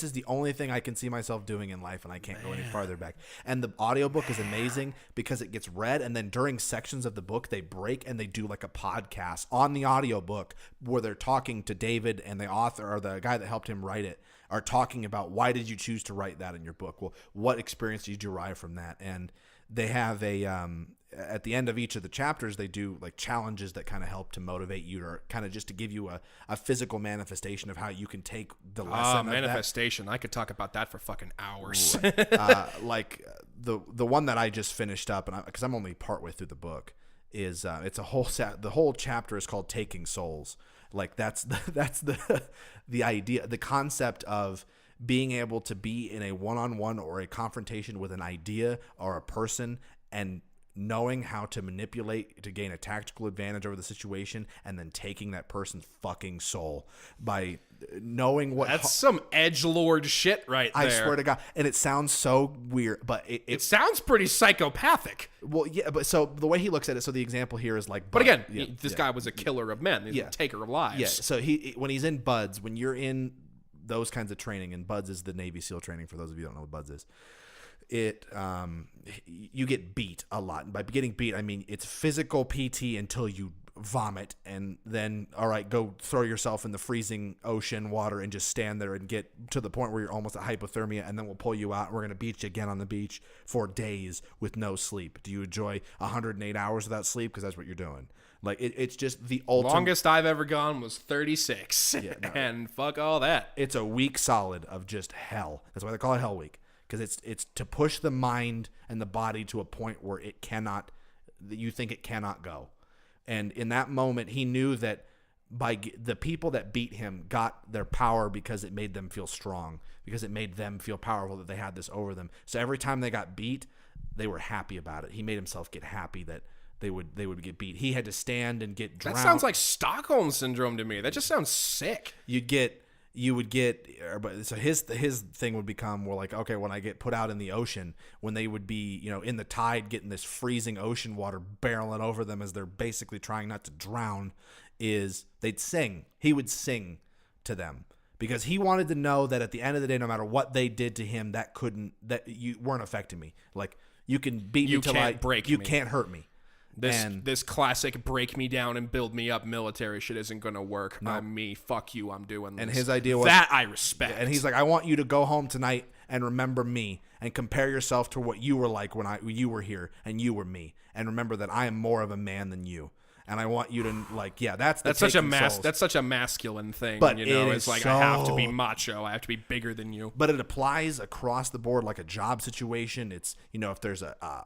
Speaker 1: is the only thing I can see myself doing in life, and I can't go any farther back. And the audiobook is amazing because it gets read, and then during sections of the book they break and they do like a podcast on the audiobook where they're talking to David, and the author or the guy that helped him write it are talking about, why did you choose to write that in your book? Well, what experience did you derive from that? And they have at the end of each of the chapters, they do like challenges that kind of help to motivate you, or kind of just to give you a physical manifestation of how you can take the lesson.
Speaker 2: Manifestation. I could talk about that for fucking hours.
Speaker 1: Right. Like the one that I just finished up, and because I'm only partway through the book, is it's a whole the whole chapter is called Taking Souls. Like that's the idea, the concept of being able to be in a one-on-one or a confrontation with an idea or a person, and knowing how to manipulate to gain a tactical advantage over the situation, and then taking that person's fucking soul by knowing what.
Speaker 2: That's some edgelord shit right there.
Speaker 1: I swear to God. And it sounds so weird, but it
Speaker 2: sounds pretty psychopathic.
Speaker 1: Well, yeah, but so the way he looks at it, so the example here is like,
Speaker 2: but again, this guy was a killer of men. He's a taker of lives.
Speaker 1: Yeah. So when he's in BUDS, when you're in those kinds of training, and BUDS is the Navy SEAL training for those of you who don't know what BUDS is. You get beat a lot. And by getting beat, I mean it's physical PT until you vomit, and then, all right, go throw yourself in the freezing ocean water and just stand there and get to the point where you're almost at hypothermia, and then we'll pull you out and we're going to beat you again on the beach for days with no sleep. Do you enjoy 108 hours without sleep? Because that's what you're doing. Like, it's just the ultimate.
Speaker 2: Longest I've ever gone was 36. Yeah, no, and fuck all that.
Speaker 1: It's a week solid of just hell. That's why they call it Hell Week. Because it's to push the mind and the body to a point where it cannot, you think it cannot go. And in that moment, he knew that the people that beat him got their power because it made them feel strong, because it made them feel powerful that they had this over them. So every time they got beat, they were happy about it. He made himself get happy that they would get beat. He had to stand and get drowned.
Speaker 2: That sounds like Stockholm Syndrome to me. That just sounds sick.
Speaker 1: So his thing would become more like, okay, when I get put out in the ocean, when they would be, in the tide, getting this freezing ocean water barreling over them as they're basically trying not to drown, is they'd sing. He would sing to them because he wanted to know that at the end of the day, no matter what they did to him, that you weren't affecting me. Like, you can beat me till you can't hurt me.
Speaker 2: This classic break me down and build me up military shit isn't going to work.
Speaker 1: No.
Speaker 2: I'm me. Fuck you. I'm doing this.
Speaker 1: And his idea was
Speaker 2: that I respect.
Speaker 1: And he's like, I want you to go home tonight and remember me and compare yourself to what you were like when you were here and you were me. And remember that I am more of a man than you. And I want you to that's such
Speaker 2: a masculine thing.
Speaker 1: But
Speaker 2: it's like, I have to be macho. I have to be bigger than you.
Speaker 1: But it applies across the board, like a job situation. It's, if there's a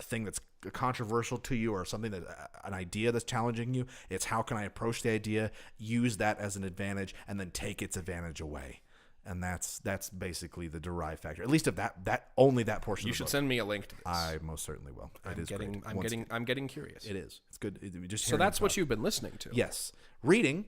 Speaker 1: thing that's controversial to you, or something an idea that's challenging you, it's how can I approach the idea, use that as an advantage, and then take its advantage away. And that's basically the derive factor, at least of that only that portion.
Speaker 2: You
Speaker 1: should
Speaker 2: send me a link to this.
Speaker 1: I most certainly will.
Speaker 2: I'm getting curious.
Speaker 1: It is. It's good.
Speaker 2: So that's what you've been listening to.
Speaker 1: Yes, reading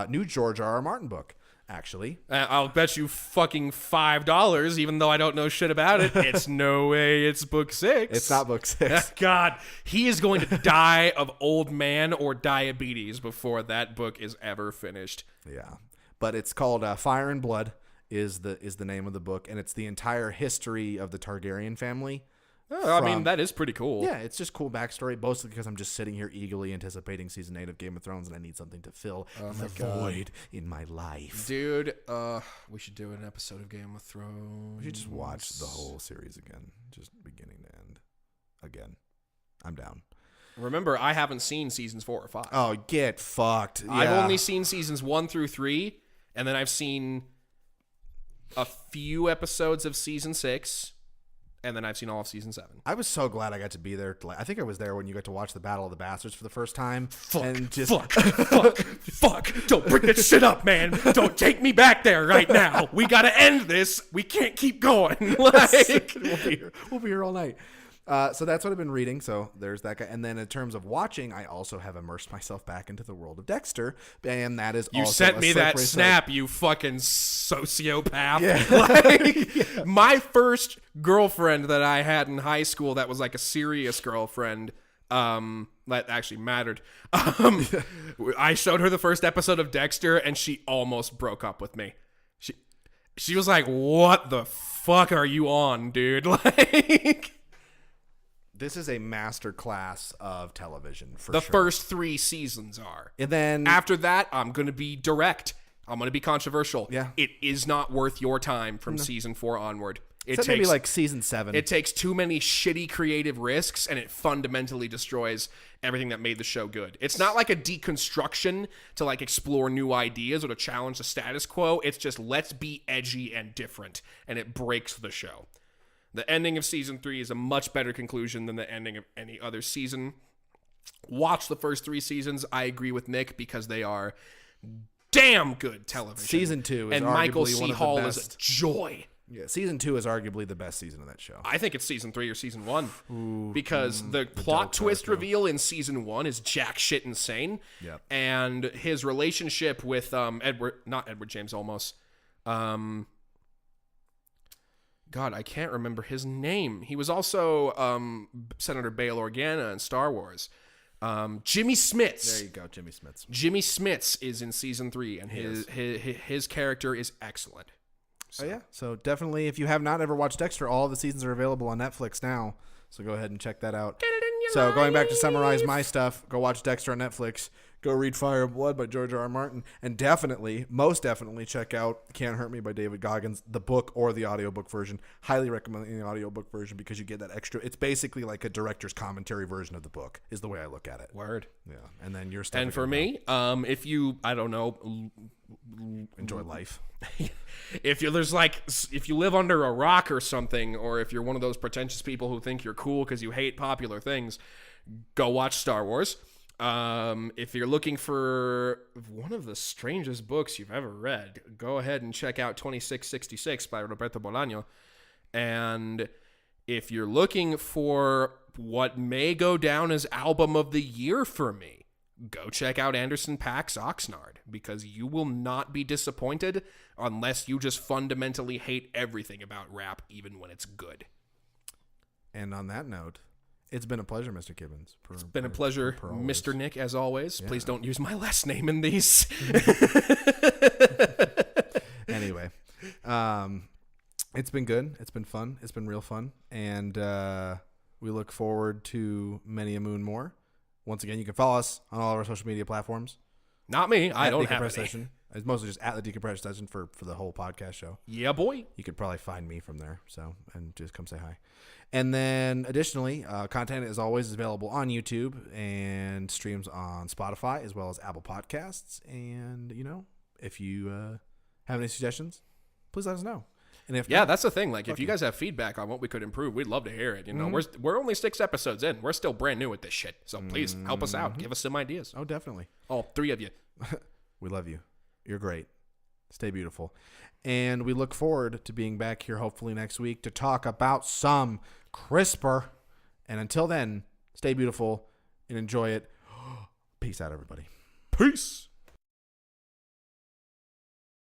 Speaker 1: new George R. R. Martin book. Actually,
Speaker 2: I'll bet you fucking $5, even though I don't know shit about it. It's no way it's book 6.
Speaker 1: It's not book 6.
Speaker 2: God, he is going to die of old man or diabetes before that book is ever finished.
Speaker 1: Yeah, but it's called Fire and Blood is the name of the book, and it's the entire history of the Targaryen family.
Speaker 2: I mean, that is pretty cool.
Speaker 1: Yeah, it's just cool backstory, mostly because I'm just sitting here eagerly anticipating season 8 of Game of Thrones, and I need something to fill the void in my life.
Speaker 2: Dude, we should do an episode of Game of Thrones.
Speaker 1: We should just watch the whole series again, just beginning to end. Again. I'm down.
Speaker 2: Remember, I haven't seen seasons 4 or 5.
Speaker 1: Oh, get fucked. Yeah.
Speaker 2: I've only seen seasons 1 through 3, and then I've seen a few episodes of season 6. And then I've seen all of season 7.
Speaker 1: I was so glad I got to be there. I think I was there when you got to watch the Battle of the Bastards for the first time.
Speaker 2: Fuck. Don't bring that shit up, man. Don't take me back there right now. We got to end this. We can't keep going.
Speaker 1: We'll be here all night. So that's what I've been reading. So there's that guy. And then in terms of watching, I also have immersed myself back into the world of Dexter. And that is
Speaker 2: You
Speaker 1: also
Speaker 2: sent
Speaker 1: a
Speaker 2: me
Speaker 1: slick
Speaker 2: that
Speaker 1: race
Speaker 2: snap, you fucking sociopath.
Speaker 1: Yeah.
Speaker 2: My first girlfriend that I had in high school that was like a serious girlfriend, that actually mattered. I showed her the first episode of Dexter, and she almost broke up with me. She was like, "What the fuck are you on, dude?" Like,
Speaker 1: This is a master class of television for
Speaker 2: the
Speaker 1: sure.
Speaker 2: first 3 seasons are.
Speaker 1: And then
Speaker 2: After that, I'm going to be direct. I'm going to be controversial.
Speaker 1: Yeah.
Speaker 2: It is not worth your time from season 4 onward. It
Speaker 1: maybe like season 7.
Speaker 2: It takes too many shitty creative risks, and it fundamentally destroys everything that made the show good. It's not like a deconstruction to like explore new ideas or to challenge the status quo. It's just let's be edgy and different, and it breaks the show. The ending of season 3 is a much better conclusion than the ending of any other season. Watch the first 3 seasons. I agree with Nick because they are damn good television.
Speaker 1: Season 2 is
Speaker 2: and
Speaker 1: arguably
Speaker 2: Michael
Speaker 1: one
Speaker 2: C.
Speaker 1: of the
Speaker 2: Hall
Speaker 1: best.
Speaker 2: is a joy.
Speaker 1: Yeah, season 2 is arguably the best season of that show.
Speaker 2: I think it's season 3 or season 1 because the plot
Speaker 1: Delta
Speaker 2: twist
Speaker 1: too.
Speaker 2: reveal in season 1 is jack shit insane.
Speaker 1: Yep.
Speaker 2: And his relationship with Edward James Olmos. God, I can't remember his name. He was also Senator Bail Organa in Star Wars. Jimmy Smits.
Speaker 1: There you go, Jimmy Smits.
Speaker 2: Jimmy Smits is in season 3, and his character is excellent.
Speaker 1: So. Oh yeah, so definitely, if you have not ever watched Dexter, all the seasons are available on Netflix now. So go ahead and check that out. So going back to summarize my stuff, go watch Dexter on Netflix. Go read Fire and Blood by George R.R. Martin. And definitely, most definitely, check out Can't Hurt Me by David Goggins, the book or the audiobook version. Highly recommend the audiobook version because you get that extra. It's basically like a director's commentary version of the book is the way I look at it.
Speaker 2: Word.
Speaker 1: Yeah. And then your stuff.
Speaker 2: And for me, if you, I don't know,
Speaker 1: enjoy life.
Speaker 2: if you live under a rock or something, or if you're one of those pretentious people who think you're cool because you hate popular things, go watch Star Wars. If you're looking for one of the strangest books you've ever read, go ahead and check out 2666 by Roberto Bolaño. And if you're looking for what may go down as album of the year for me, go check out Anderson .Paak's Oxnard, because you will not be disappointed unless you just fundamentally hate everything about rap, even when it's good.
Speaker 1: And on that note, it's been a pleasure, Mr. Gibbons.
Speaker 2: It's been a pleasure, Mr. Nick, as always. Yeah. Please don't use my last name in these.
Speaker 1: Anyway, it's been good. It's been fun. It's been real fun. And we look forward to many a moon more. Once again, you can follow us on all of our social media platforms.
Speaker 2: Not me. I don't have any.
Speaker 1: Session. It's mostly just at the Decompressed Session for the whole podcast show.
Speaker 2: Yeah, boy.
Speaker 1: You could probably find me from there. And just come say hi. And then additionally, content as always is available on YouTube and streams on Spotify as well as Apple Podcasts. And, if you have any suggestions, please let us know. And if not,
Speaker 2: that's the thing. Like, if you guys have feedback on what we could improve, we'd love to hear it. We're only 6 episodes in. We're still brand new at this shit. So please help us out. Give us some ideas.
Speaker 1: Oh, definitely.
Speaker 2: All 3 of you.
Speaker 1: We love you. You're great. Stay beautiful. And we look forward to being back here hopefully next week to talk about some CRISPR. And until then, stay beautiful and enjoy it. Peace out, everybody.
Speaker 2: Peace.